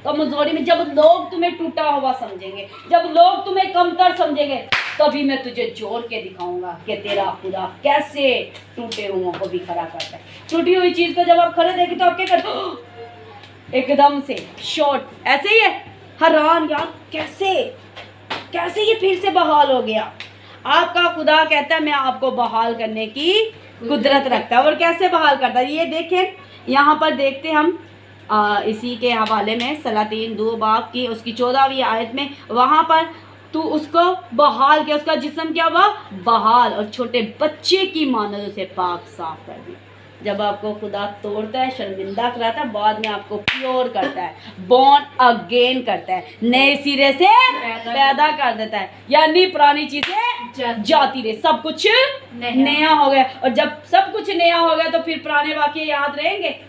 कमजोरी में। जब लोग तुम्हें टूटा हुआ समझेंगे, जब लोग तुम्हें कमतर समझेंगे, तभी मैं तुझे जोड़ के दिखाऊंगा कि तेरा खुदा कैसे टूटे हुओं को भी खड़ा करता है। टूटी हुई चीज को जब आप खड़े देखें तो आप क्या करते? एकदम से शॉर्ट, ऐसे ही है, हैरान यार कैसे ये फिर से बहाल हो गया। आपका खुदा कहता है मैं आपको बहाल करने की कुदरत रखता है और कैसे बहाल करता है। ये देखें, यहाँ पर देखते हम इसी के हवाले में सलातीन 2 बाब की उसकी 14वीं आयत में, वहाँ पर तू उसको बहाल किया, उसका जिस्म क्या हुआ, बहाल, और छोटे बच्चे की मानद उसे पाक साफ कर दिया। जब आपको खुदा तोड़ता है, शर्मिंदा कराता है, बाद में आपको प्योर करता है, बॉर्न अगेन करता है, नए सिरे से पैदा कर देता है, यानी पुरानी चीजें जाती रहे, सब कुछ नया हो गया। और जब सब कुछ नया हो गया तो फिर पुराने वाक़े याद रहेंगे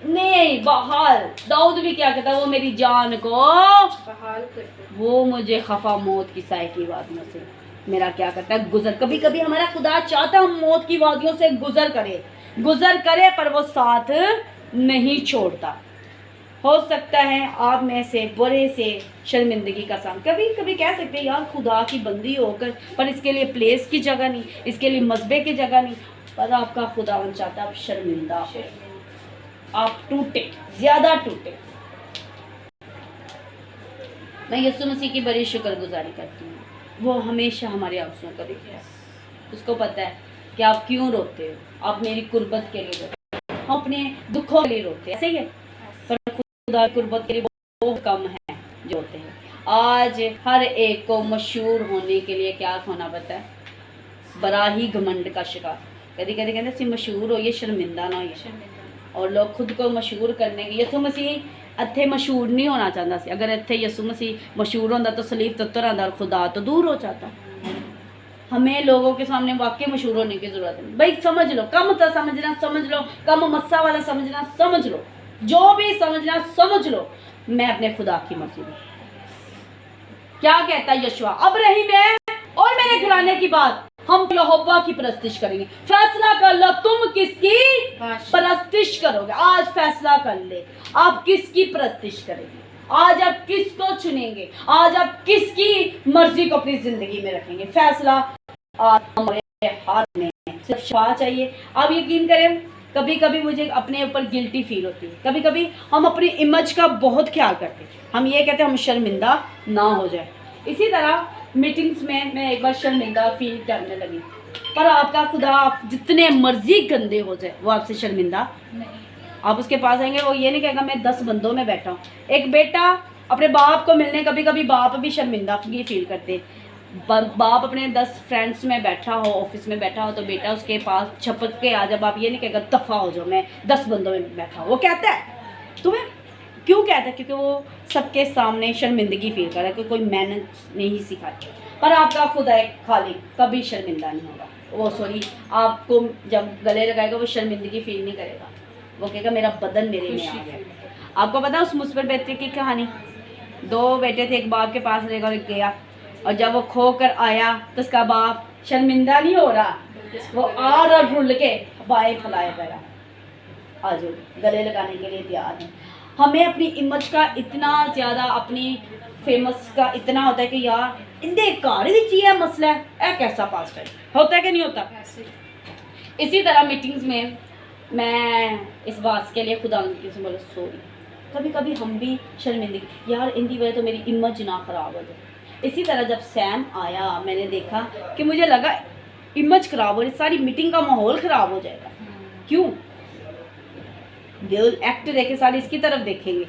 नहीं। बहाल, दाऊद भी क्या कहता है, वो मेरी जान को बहाल करते, वो मुझे खफा मौत की साय की वादियों से मेरा क्या करता है, गुजर। कभी कभी हमारा खुदा चाहता है हम मौत की वादियों से गुजर करे, पर वो साथ नहीं छोड़ता। हो सकता है आप में से बुरे से शर्मिंदगी का सामना, कभी कभी कह सकते हैं यार खुदा की बंदी होकर, पर इसके लिए प्लेस की जगह नहीं, इसके लिए मजबे की जगह नहीं, पर आपका खुदावन चाहता है आप शर्मिंदा हो, आप टूटे, ज्यादा टूटे। मैं यीशु मसीह की बड़ी शुक्रगुजारी करती हूँ, वो हमेशा हमारे आंसुओं को देखता है, उसको पता है कि आप क्यों रोते हो, आप मेरी कुर्बत के लिए रोते हो, हम अपने दुखों के लिए रोते हैं, सही है, पर खुदा कुर्बत के लिए वो कम है जो होते हैं। आज हर एक को मशहूर होने के लिए क्या होना पड़ता है, बड़ा ही घमंड का शिकार। कभी कभी कहते हैं मशहूर हो, ये शर्मिंदा ना हो, और लोग खुद को मशहूर करने के, यीशु मसीह इत्थे मशहूर नहीं होना चाहता सी, अगर इत्थे यीशु मसीह मशहूर होता तो सलीब तत्तर आंदा और खुदा तो दूर हो जाता। हमें लोगों के सामने वाकई मशहूर होने की ज़रूरत नहीं, भाई समझ लो, कम तो समझना समझ लो, कम मस्सा वाला समझना समझ लो, जो भी समझना समझ लो, मैं अपने खुदा की मर्जी में। क्या कहता है यशवा, अब रही मैं और मेरे घराने की बात, हम यहोवा की परस्तिश करेंगे। फैसला कर लो तुम किसकी परस्तिश करोगे, आज फैसला कर ले आप किसकी परस्तिश करेंगे, आज आप किसको चुनेंगे, आज आप किसकी मर्जी को अपनी जिंदगी में रखेंगे। फैसला आज हमारे हाथ में, सिर्फ शिफा चाहिए। आप यकीन करें, कभी कभी मुझे अपने ऊपर गिल्टी फील होती है, कभी कभी हम अपनी इमेज का बहुत ख्याल करते हैं, हम ये कहते हैं हम शर्मिंदा ना हो जाए। इसी तरह मीटिंग्स में मैं एक बार शर्मिंदा फील करने लगी, पर आपका खुदा आप जितने मर्जी गंदे हो जाए वो आपसे शर्मिंदा नहीं। आप उसके पास आएंगे, वो ये नहीं कहेगा मैं 10 बंदों में बैठा हूँ। एक बेटा अपने बाप को मिलने, कभी कभी बाप भी शर्मिंदा ये फील करते, बाप अपने 10 फ्रेंड्स में बैठा हो, ऑफिस में बैठा हो, तो बेटा उसके पास छपक के आ, जब आप ये नहीं कहेगा दफ़ा हो जाओ मैं 10 बंदों में बैठा हूँ, वो कहता है तुम्हें क्यों कहता है, क्योंकि वो सबके सामने शर्मिंदगी फील कर रहा है कि कोई मेहनत नहीं सिखाई। पर आपका खुदा एक खालिक कभी शर्मिंदा नहीं होगा, वो सॉरी आपको जब गले लगाएगा वो शर्मिंदगी फील नहीं करेगा, वो कहेगा मेरा बदन मेरे में आ गया। आपको पता है उस मुस्बित बेटे की कहानी, 2 बेटे थे, एक बाप के पास रहेगा और एक गया, और जब वो खो कर आया तो उसका बाप शर्मिंदा नहीं हो रहा, वो आर और ढूंढ के बाएं फैलाए पड़ा, आज गले लगाने के लिए तैयार है। हमें अपनी इमेज का इतना ज़्यादा, अपनी फेमस का इतना होता है कि यार इंदे घर ही मसला है, ऐ कैसा पास्ट है, होता है कि नहीं होता। इसी तरह मीटिंग्स में मैं इस बात के लिए खुदा से बोला सॉरी, कभी कभी हम भी शर्मिंदगी, यार इनकी वजह तो मेरी इमेज ना ख़राब हो जाए। इसी तरह जब सैम आया, मैंने देखा कि मुझे लगा इमेज ख़राब हो रही, सारी मीटिंग का माहौल ख़राब हो जाएगा। क्यों? एक्ट देखे सारे इसकी तरफ देखेंगे।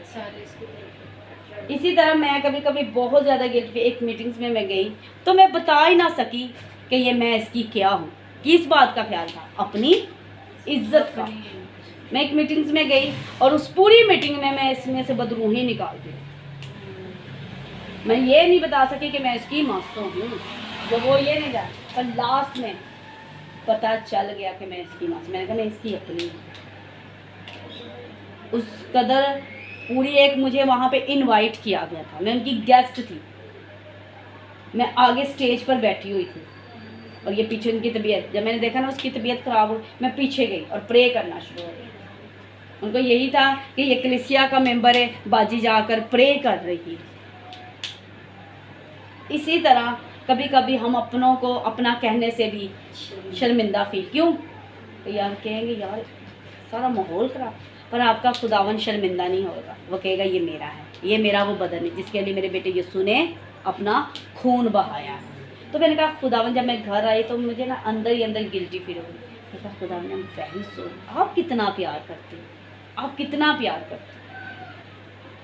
इसी तरह मैं कभी कभी बहुत ज़्यादा गिल्ट, एक मीटिंग्स में मैं गई तो मैं बता ही ना सकी कि ये मैं इसकी क्या हूँ, किस बात का ख्याल था, अपनी इज्जत का। मैं एक मीटिंग्स में गई और उस पूरी मीटिंग में मैं इसमें से बदरूही निकाल दी, मैं ये नहीं बता सकी कि मैं इसकी मासूम हूँ, जब वो ये नहीं जाए, पर लास्ट में पता चल गया कि मैं इसकी मासूम, मैंने कहा मैं इसकी अपनी हूँ। उस कदर पूरी एक मुझे वहाँ पे इनवाइट किया गया था, मैं उनकी गेस्ट थी, मैं आगे स्टेज पर बैठी हुई थी और ये पीछे उनकी तबीयत, जब मैंने देखा ना उसकी तबीयत ख़राब हो, मैं पीछे गई और प्रे करना शुरू हो गई। उनको यही था कि ये कलीसिया का मेंबर है, बाजी जाकर प्रे कर रही है। इसी तरह कभी कभी हम अपनों को अपना कहने से भी शर्मिंदा फील, क्यों? तो यार कहेंगे यार सारा माहौल ख़राब, पर आपका खुदावन शर्मिंदा नहीं होगा, वो कहेगा ये मेरा है, ये मेरा वो बदन है जिसके लिए मेरे बेटे यीशु ने अपना खून बहाया। तो मैंने कहा खुदावन, जब मैं घर आई तो मुझे ना अंदर ही अंदर गिल्टी फील हो गई, कहता खुदा ने वही सो। आप कितना प्यार करते हो, आप कितना प्यार करते हो।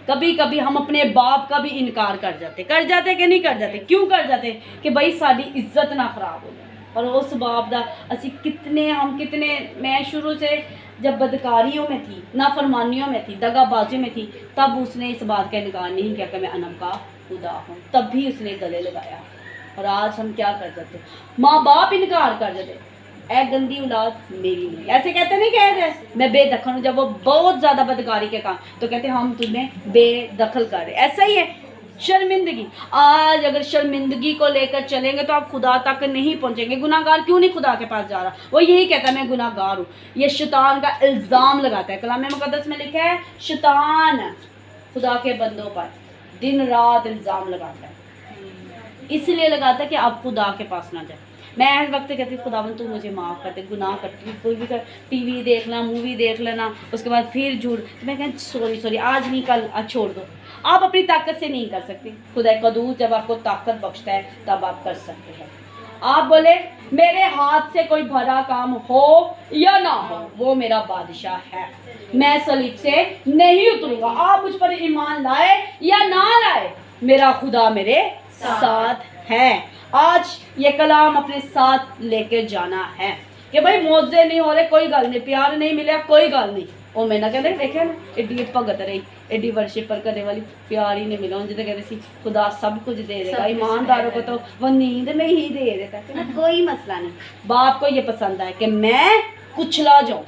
कभी कभी हम अपने बाप का भी इनकार कर जाते कि नहीं कर जाते। क्यों कर जाते कि भाई साड़ी इज्जत ना खराब हो जाए। और उस बाप दा असी कितने मैं शुरू से जब बदकारियों में थी, नाफरमानियों में थी, दगाबाजी में थी, तब उसने इस बात का इनकार नहीं किया कि मैं अनम का खुदा हूँ। तब भी उसने गले लगाया। और आज हम क्या कर जाते, माँ बाप इनकार कर जाते, ए गंदी औलाद मेरी नहीं। ऐसे कहते नहीं, कह रहे मैं बेदखल हूँ। जब वो बहुत ज़्यादा बदकारी के काम तो कहते हम तुम्हें बेदखल कर रहे। ऐसा ही है शर्मिंदगी। आज अगर शर्मिंदगी को लेकर चलेंगे तो आप खुदा तक नहीं पहुंचेंगे। गुनाहगार क्यों नहीं खुदा के पास जा रहा? वो यही कहता है मैं गुनाहगार हूँ। ये शैतान का इल्ज़ाम लगाता है। कलाम मुकद्दस में लिखा है शैतान खुदा के बंदों पर दिन रात इल्ज़ाम लगाता है। इसलिए लगाता है कि आप खुदा के पास ना जाए। मैं हर वक्त कहती खुदावन तू मुझे माफ़ कर दे, गुनाह करती हूँ, कोई भी कर, टीवी देखना, मूवी देख लेना, उसके बाद फिर झूठ। तो मैं कहती सॉरी आज नहीं कल, आज छोड़ दो। आप अपनी ताकत से नहीं कर सकते। खुदा कदूस जब आपको ताकत बख्शता है तब आप कर सकते हैं। आप बोले मेरे हाथ से कोई भला काम हो या ना हो, वो मेरा बादशाह है, मैं सलीब से नहीं उतरूंगा। आप मुझ पर ईमान लाए या ना लाए, मेरा खुदा मेरे साथ है। आज ये कलाम अपने साथ लेके जाना है कि भाई मौजे नहीं हो रहे, कोई गल नहीं, प्यार नहीं मिले, कोई गल नहीं। ਉਹ मैं कहते देखे ना एडी भगत रही, एडी वर्शिपर करने वाली, प्यार ही नहीं मिला। जिसे कहते सी खुदा सब कुछ दे देगा, ईमानदारों को तो वो नींद में ही दे देता है ना, कोई मसला नहीं। बाप को ये पसंद है कि मैं कुचला जाऊँ।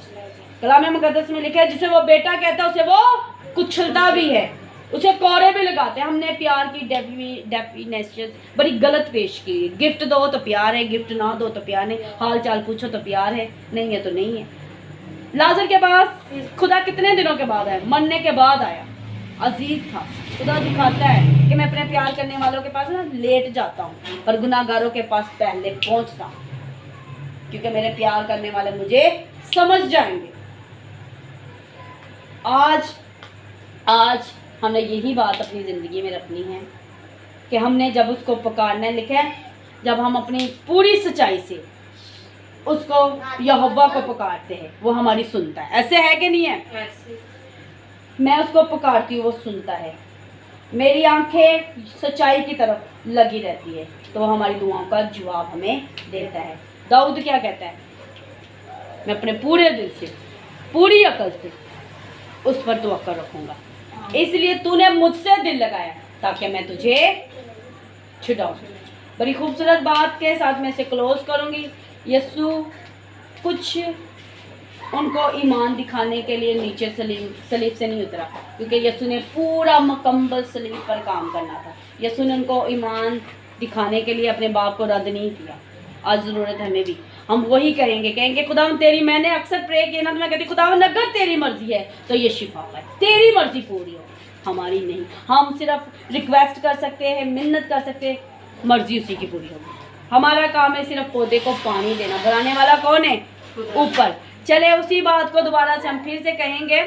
कलाम मुकद्दस में लिखा है जिसे वो बेटा कहता है उसे वो कुचलता भी है, उसे कोड़े भी लगाते हैं। हमने प्यार की डेफिनेशन बड़ी गलत पेश की। गिफ्ट दो तो प्यार है, गिफ्ट ना दो तो प्यार नहीं, हाल चाल पूछो तो प्यार है, नहीं है तो नहीं है। लाजर के पास खुदा कितने दिनों के बाद आया? मरने के बाद आया। अजीज था। खुदा दिखाता है कि मैं अपने प्यार करने वालों के पास ना लेट जाता हूँ पर गुनाहगारों के पास पहले पहुँचता हूँ, क्योंकि मेरे प्यार करने वाले मुझे समझ जाएंगे। आज हमने यही बात अपनी ज़िंदगी में रखनी है कि हमने जब उसको पुकारना लिखा है, जब हम अपनी पूरी सच्चाई से उसको यहोवा को पुकारते हैं वो हमारी सुनता है। ऐसे है कि नहीं है? ऐसे। मैं उसको पुकारती हूँ, वो सुनता है। मेरी आंखें सच्चाई की तरफ लगी रहती है तो वो हमारी दुआओं का जवाब हमें देता है। दाऊद क्या कहता है? मैं अपने पूरे दिल से, पूरी अकल से उस पर तवक्कुल रखूँगा, इसलिए तूने मुझसे दिल लगाया ताकि मैं तुझे छुड़ाऊँ। बड़ी खूबसूरत बात के साथ मैं इसे क्लोज करूँगी। यीशु कुछ उनको ईमान दिखाने के लिए नीचे सलीब से नहीं उतरा, क्योंकि यीशु ने पूरा मुकम्मल सलीब पर काम करना था। यीशु ने उनको ईमान दिखाने के लिए अपने बाप को रद्द नहीं किया। आज ज़रूरत हमें भी, हम वही कहेंगे खुदावन तेरी, मैंने अक्सर प्रे किया ना, तो मैं कहती खुदावन अगर तेरी मर्जी है तो ये शिफा पाए, तेरी मर्जी पूरी हो, हमारी नहीं। हम सिर्फ रिक्वेस्ट कर सकते हैं, मिन्नत कर सकते हैं, मर्जी उसी की पूरी होगी। हमारा काम है सिर्फ पौधे को पानी देना। बनाने वाला कौन है? ऊपर। चले उसी बात को दोबारा से हम फिर से कहेंगे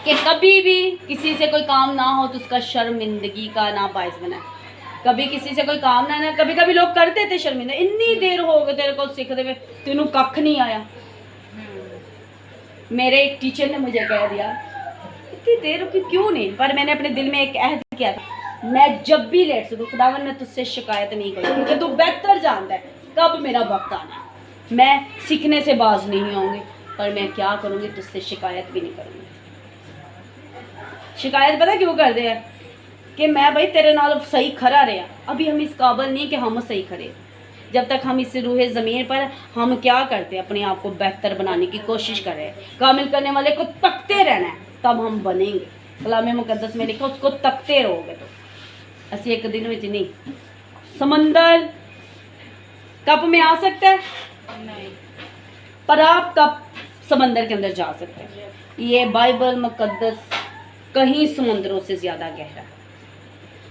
कि कभी भी किसी से कोई काम ना हो तो उसका शर्मिंदगी का ना बायस बना। कभी किसी से कोई काम ना, कभी कभी लोग करते थे शर्मिंदा, इतनी देर हो गई तेरे को सीखते हुए, तेनू कख नहीं आया। मेरे एक टीचर ने मुझे कह दिया इतनी देर हो क्यों नहीं, पर मैंने अपने दिल में एक अहद किया था, मैं जब भी लेट सकूँ खुदावन मैं तुझसे शिकायत नहीं करूँगी, क्योंकि तू बेहतर जानता है कब मेरा वक्त आना है। मैं सीखने से बाज नहीं आऊँगी, पर मैं क्या करूँगी, तुझसे शिकायत भी नहीं करूँगी। शिकायत पता क्यों कर दे कि मैं भाई तेरे नाल सही खरा रहा। अभी हम इस काबिल नहीं कि हम सही खरे। जब तक हम इस रूहे ज़मीन पर हम क्या करते हैं, अपने आप को बेहतर बनाने की कोशिश कर रहे हैं, कामिल करने वाले को तकते रहना है, तब हम बनेंगे। कलाम मुकद्दस में लिखा उसको तकते रहोगे तो ऐसे एक दिन में नहीं। समंदर कप में आ सकता है नहीं, पर आप कब समंदर के अंदर जा सकते हैं। ये बाइबल मुकद्दस कहीं समंदरों से ज़्यादा गहरा।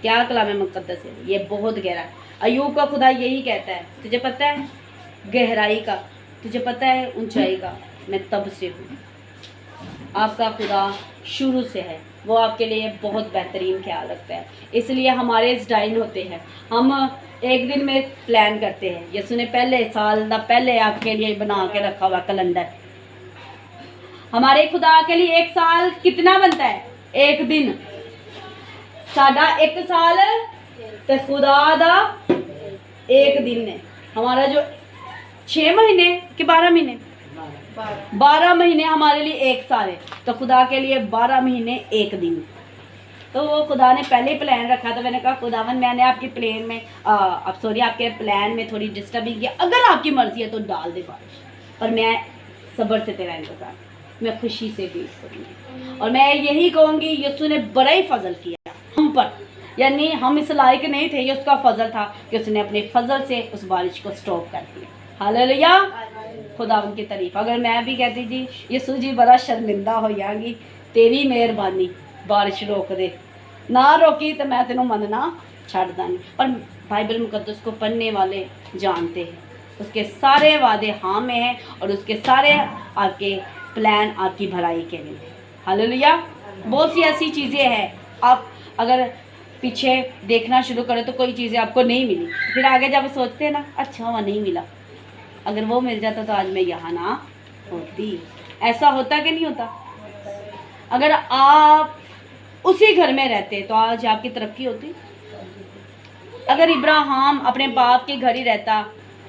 क्या कलाम मुकद्दस है, ये बहुत गहरा। अयूब का खुदा यही कहता है, तुझे पता है गहराई का, तुझे पता है ऊंचाई का, मैं तब से हूँ। आपका खुदा शुरू से है वो आपके लिए बहुत बेहतरीन ख्याल रखता है। इसलिए हमारे इस डाइन होते हैं, हम एक दिन में प्लान करते हैं। यसु ने पहले साल का पहले आपके लिए बना के रखा हुआ कैलेंडर। हमारे खुदा के लिए एक साल कितना बनता है? एक दिन। साडा एक साल ते खुदा दा एक दिन है। हमारा जो 6 महीने कि 12 महीने, 12 महीने हमारे लिए एक साल है, तो खुदा के लिए 12 महीने एक दिन। तो वो खुदा ने पहले ही प्लान रखा था। मैंने कहा खुदावन मैंने आपकी प्लान में आपके प्लान में थोड़ी डिस्टर्बिंग किया, अगर आपकी मर्जी है तो डाल दे बारिश, पर मैं सब्र से तेरा इंतजार, मैं खुशी से वेट करूँगी। और मैं यही कहूँगी यीशु ने बड़ा ही फजल किया हम पर, यानी हम इस लायक नहीं थे, ये उसका फजल था कि उसने अपने फजल से उस बारिश को स्टॉप कर दिया। हालेलुया, खुदावन की तारीफ। अगर मैं भी कहती जी यीशु जी बड़ा शर्मिंदा हो जाएंगी, तेरी मेहरबानी बारिश रोक दे, ना रोकी तो मैं तेनों मनना छड़ दानी। पर बाइबल मुकद्दस को पढ़ने वाले जानते हैं उसके सारे वादे हाँ में हैं और उसके सारे आपके प्लान आपकी भलाई के लिए। हालेलुया। बहुत सी ऐसी चीज़ें हैं, आप अगर पीछे देखना शुरू करें तो कोई चीज़ें आपको नहीं मिली, फिर आगे जब सोचते हैं ना अच्छा वहाँ नहीं मिला, अगर वो मिल जाता तो आज मैं यहाँ ना होती। ऐसा होता कि नहीं होता? अगर आप उसी घर में रहते तो आज आपकी तरक्की होती। अगर इब्राहिम अपने बाप के घर ही रहता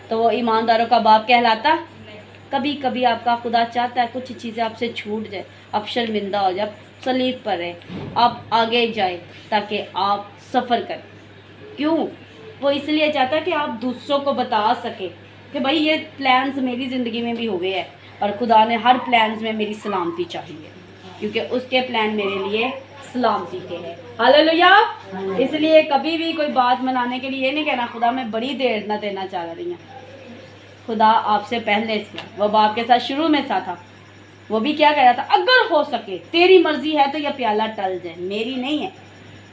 तो वो ईमानदारों का बाप कहलाता। कभी कभी आपका खुदा चाहता है कुछ चीज़ें आपसे छूट जाए, आप शर्मिंदा हो जाए, सलीब पर रहे, आप आगे जाए ताकि आप सफ़र करें। क्यों? वो इसलिए चाहता है कि आप दूसरों को बता सके कि भाई ये प्लान्स मेरी ज़िंदगी में भी हुए हैं और खुदा ने हर प्लान्स में मेरी सलामती चाहिए, क्योंकि उसके प्लान मेरे लिए सलामती के हैं। हालेलुया। इसलिए कभी भी कोई बात मनाने के लिए ये नहीं कहना खुदा मैं बड़ी देर ना देना चाह रही हूँ। खुदा आपसे पहले से वो बाप के साथ शुरू में सा था, वो भी क्या कह रहा था, अगर हो सके तेरी मर्जी है तो यह प्याला टल जाए, मेरी नहीं है।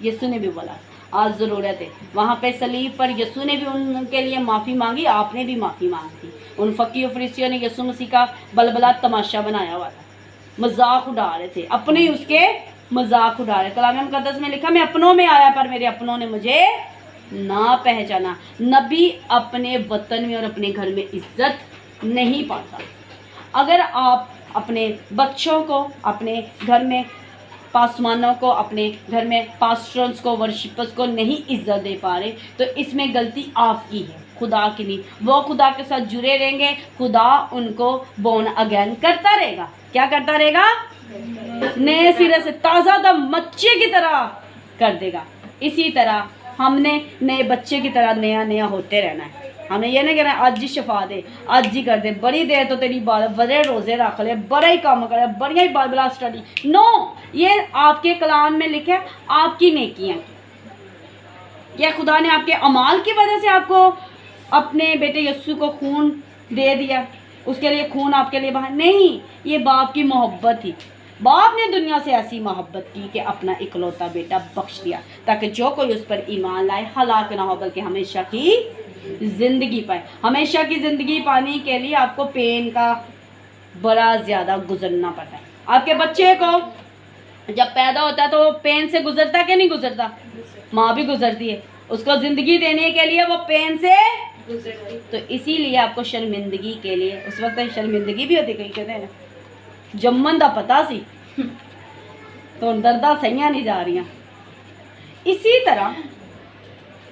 यीशु ने भी बोला आज ज़रूरत है। वहाँ पे सलीब पर यीशु ने भी उनके लिए माफ़ी मांगी, आपने भी माफ़ी मांगी। उन फकीर फरीसियों ने यीशु मसीह का बलबला तमाशा बनाया हुआ था, मजाक उड़ा रहे थे, अपने ही उसके मजाक उड़ा रहे। कलाम मुकद्दस में लिखा मैं अपनों में आया पर मेरे अपनों ने मुझे ना पहचाना। नबी अपने वतन में और अपने घर में इज्जत नहीं पाता। अगर आप अपने बच्चों को, अपने घर में पासवानों को, अपने घर में पास्टर्स को, वर्शिपर्स को नहीं इज्जत दे पा रहे तो इसमें गलती आपकी है, खुदा की नहीं। वो खुदा के साथ जुड़े रहेंगे, खुदा उनको बोर्न अगेन करता रहेगा। क्या करता रहेगा? नए सिरे से ताज़ा दम बच्चे की तरह कर देगा। इसी तरह हमने नए बच्चे की तरह नया नया होते रहना है। हमें ये नहीं कहना आज ही शफा दे, आज ही कर दे, बड़ी देर तो तेरी बात, बड़े रोज़े रख ले, बड़ा ही काम करे, बढ़िया ही बाइबल स्टडी। नो, ये आपके कलाम में लिखे आपकी नेकियां। क्या खुदा ने आपके अमाल की वजह से आपको अपने बेटे यीशु को खून दे दिया, उसके लिए खून आपके लिए बहा? नहीं, ये बाप की मोहब्बत थी। बाप ने दुनिया से ऐसी मोहब्बत की कि अपना इकलौता बेटा बख्श दिया ताकि जो कोई उस पर ईमान लाए हलाक ना हो बल्कि हमेशा की ज़िंदगी पाए। हमेशा की ज़िंदगी पाने के लिए आपको पेन का बड़ा ज़्यादा गुजरना पड़ता है। आपके बच्चे को जब पैदा होता है तो वो पेन से गुजरता कि नहीं गुजरता? माँ भी गुजरती है, उसको ज़िंदगी देने के लिए वो पेन से गुजरती। तो इसीलिए आपको शर्मिंदगी के लिए, उस वक्त शर्मिंदगी भी होती, कहीं कहते हैं ना जम्मन का पता सी तो दर्दा सहियां नहीं जा रही। इसी तरह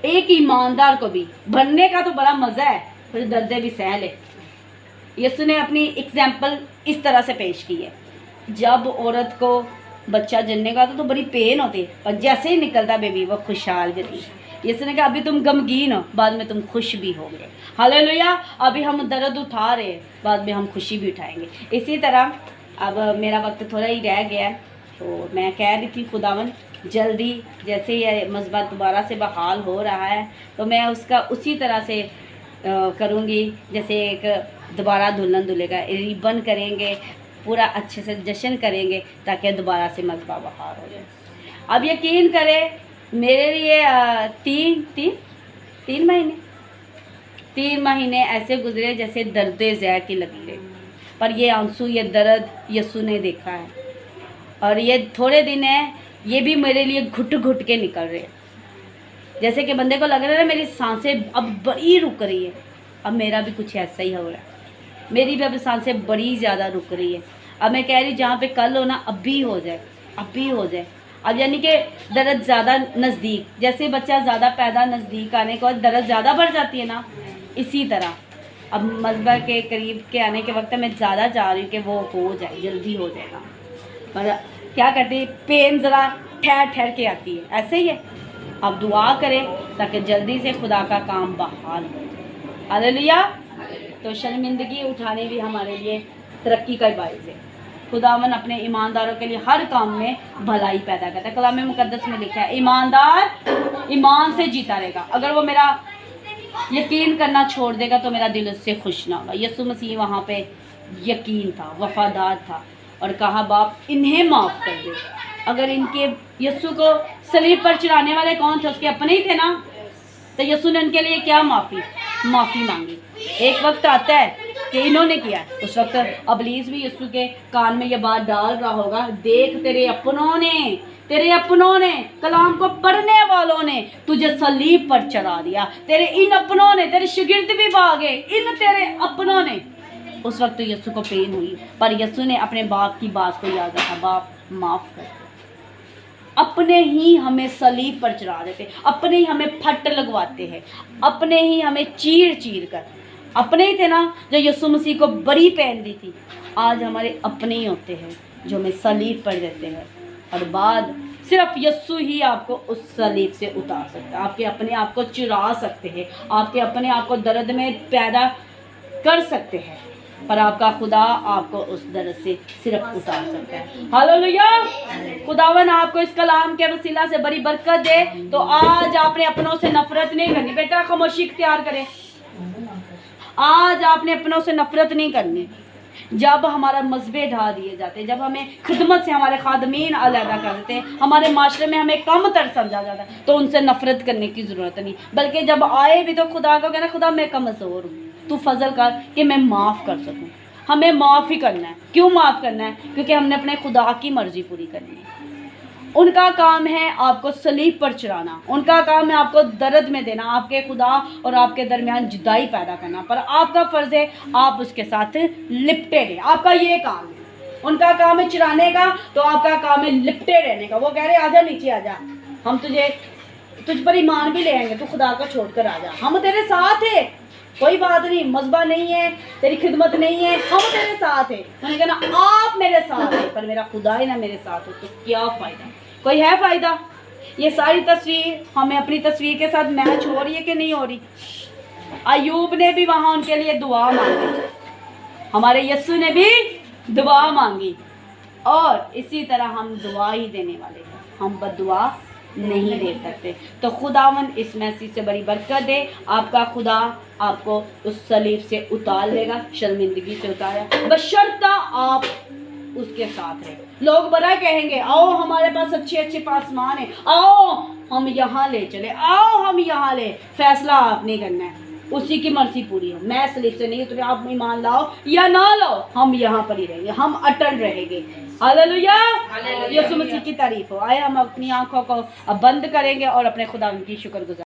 एक ईमानदार को भी बनने का तो बड़ा मज़ा है, फिर दर्दे भी सह ले। यीशु ने अपनी एग्जाम्पल इस तरह से पेश की है, जब औरत को बच्चा जन्ने का तो बड़ी पेन होती है, पर जैसे ही निकलता बेबी वो खुशहाल भी थी। यीशु ने कहा अभी तुम गमगीन हो, बाद में तुम खुश भी होगे। हालेलुया। अभी हम दर्द उठा रहे हैं, बाद में हम खुशी भी उठाएंगे। इसी तरह अब मेरा वक्त थोड़ा ही रह गया है, तो मैं कह रही थी खुदावन जल्दी जैसे ये मज़बा दोबारा से बहाल हो रहा है तो मैं उसका उसी तरह से करूँगी जैसे एक दोबारा दुल्हन दुल्हेगा, रिबन करेंगे, पूरा अच्छे से जश्न करेंगे ताकि दोबारा से मज़बा बहाल हो जाए। अब यकीन करें मेरे लिए तीन महीने ऐसे गुजरे जैसे दर्द ज़ैर की लकीरें, पर ये आंसू, ये दर्द यीशु ने देखा है। और ये थोड़े दिन है, ये भी मेरे लिए घुट घुट के निकल रहे हैं। जैसे कि बंदे को लग रहा है ना मेरी सांसें अब बड़ी रुक रही है। अब मेरा भी कुछ ऐसा ही हो रहा है, मेरी भी अब सांसें बड़ी ज़्यादा रुक रही है। अब मैं कह रही जहाँ पे कल हो ना, अब भी हो जाए, अब भी हो जाए। अब यानी कि दर्द ज़्यादा नज़दीक, जैसे बच्चा ज़्यादा पैदा नज़दीक आने के बाद दर्द ज़्यादा बढ़ जाती है ना, इसी तरह अब मज़बा के करीब के आने के वक्त मैं ज़्यादा चाह रही हूँ कि वो हो जाए, जल्दी हो जाएगा। पर क्या करते हैं, पेन ज़रा ठहर ठहर के आती है, ऐसे ही है। अब दुआ करें ताकि जल्दी से खुदा का काम बहाल हो जाए। हालेलुया। तो शर्मिंदगी उठाने भी हमारे लिए तरक्की का बाइस है। खुदावन अपने ईमानदारों के लिए हर काम में भलाई पैदा करता है। कलाम मुकद्दस में लिखा है, ईमानदार ईमान से जीता रहेगा। अगर वो मेरा यकीन करना छोड़ देगा तो मेरा दिल उससे खुश ना होगा। यीशु मसीह वहाँ पे यकीन था, वफादार था और कहा बाप इन्हें माफ़ कर दे। अगर इनके यीशु को सलीब पर चढ़ाने वाले कौन थे, उसके अपने ही थे ना, तो यीशु ने उनके लिए क्या माफ़ी मांगी। एक वक्त आता है कि इन्होंने किया, उस वक्त अबलीस भी यीशु के कान में ये बात डाल रहा होगा, देख तेरे अपनों ने कलाम को पढ़ने वालों ने तुझे सलीब पर चढ़ा दिया, तेरे इन अपनों ने, तेरे शागिर्द भी भागे, इन तेरे अपनों ने। उस वक्त तो यीशु को पेन हुई, पर यीशु ने अपने बाप की बात को याद रखा, बाप माफ़ कर। अपने ही हमें सलीब पर चढ़ा देते, अपने ही हमें फट लगवाते हैं, अपने ही हमें चीर कर, अपने ही थे ना जो यीशु मसीह को बड़ी पहन दी थी, आज हमारे अपने ही होते हैं जो हमें सलीब पर देते हैं। और बाद सिर्फ यीशु ही आपको उस सलीब से उतार सकता है, आपके अपने आप को चुरा सकते हैं, आपके अपने आप को दर्द में पैदा कर सकते हैं, पर आपका खुदा आपको उस दर्द से सिर्फ उतार सकता है। हालेलुया। खुदावन आपको इस कलाम के वसीला से बड़ी बरकत दे। तो आज आपने अपनों से नफरत नहीं करनी। बेटा खामोशी इख्तियार करें। आज आपने अपनों से नफरत नहीं करनी। जब हमारा मजबे ढा दिए जाते, जब हमें खिदमत से हमारे खादमीन अलहदा कर देते हैं, हमारे माशरे में हमें कम तर समझा जाता है, तो उनसे नफरत करने की ज़रूरत नहीं, बल्कि जब आए भी तो खुदा को कहना, खुदा मैं कमज़ोर हूँ, तू फजल कर कि मैं माफ़ कर सकूँ। हमें माफ़ ही करना है। क्यों माफ़ करना है? क्योंकि हमने अपने खुदा की मर्ज़ी पूरी करनी है। उनका काम है आपको सलीब पर चढ़ाना, उनका काम है आपको दर्द में देना, आपके खुदा और आपके दरमियान जुदाई पैदा करना, पर आपका फ़र्ज़ है आप उसके साथ लिपटे रहें। आपका ये काम है। उनका काम है चढ़ाने का, तो आपका काम है लिपटे रहने का। वो कह रहे आजा नीचे आजा, हम तुझ पर ईमान भी ले आएंगे, तू खुदा को छोड़कर आजा, हम तेरे साथ है, कोई बात नहीं, मजबा नहीं है, तेरी खिदमत नहीं है, हम तेरे साथ है। मैंने कहना आप मेरे साथ है, पर मेरा खुदा ही ना मेरे साथ हो तो क्या फ़ायदा? कोई है फ़ायदा? ये सारी तस्वीर हमें अपनी तस्वीर के साथ मैच हो रही है कि नहीं हो रही? अयूब ने भी वहाँ उनके लिए दुआ मांगी, हमारे यीशु ने भी दुआ मांगी, और इसी तरह हम दुआ ही देने वाले हैं, हम बददुआ नहीं दे सकते। तो खुदावन इस मैसेज से बड़ी बरकत दे। आपका खुदा आपको उस सलीब से उतार लेगा, शर्मिंदगी से उतारा, बशर्ता आप उसके साथ रहे। लोग बड़ा कहेंगे, आओ हमारे पास अच्छे अच्छे पासमान है, आओ हम यहाँ ले चले, आओ हम यहाँ ले। फैसला आप नहीं करना है, उसी की मर्जी पूरी हो। मैं सलीब से नहीं उतरे, आप ईमान लाओ या ना लाओ, हम यहाँ पर ही रहेंगे, हम अटल रहेंगे। हालेलुया। यीशु मसीह की तारीफ हो। आए हम अपनी आंखों को अब बंद करेंगे और अपने खुदा की शुक्रगुजार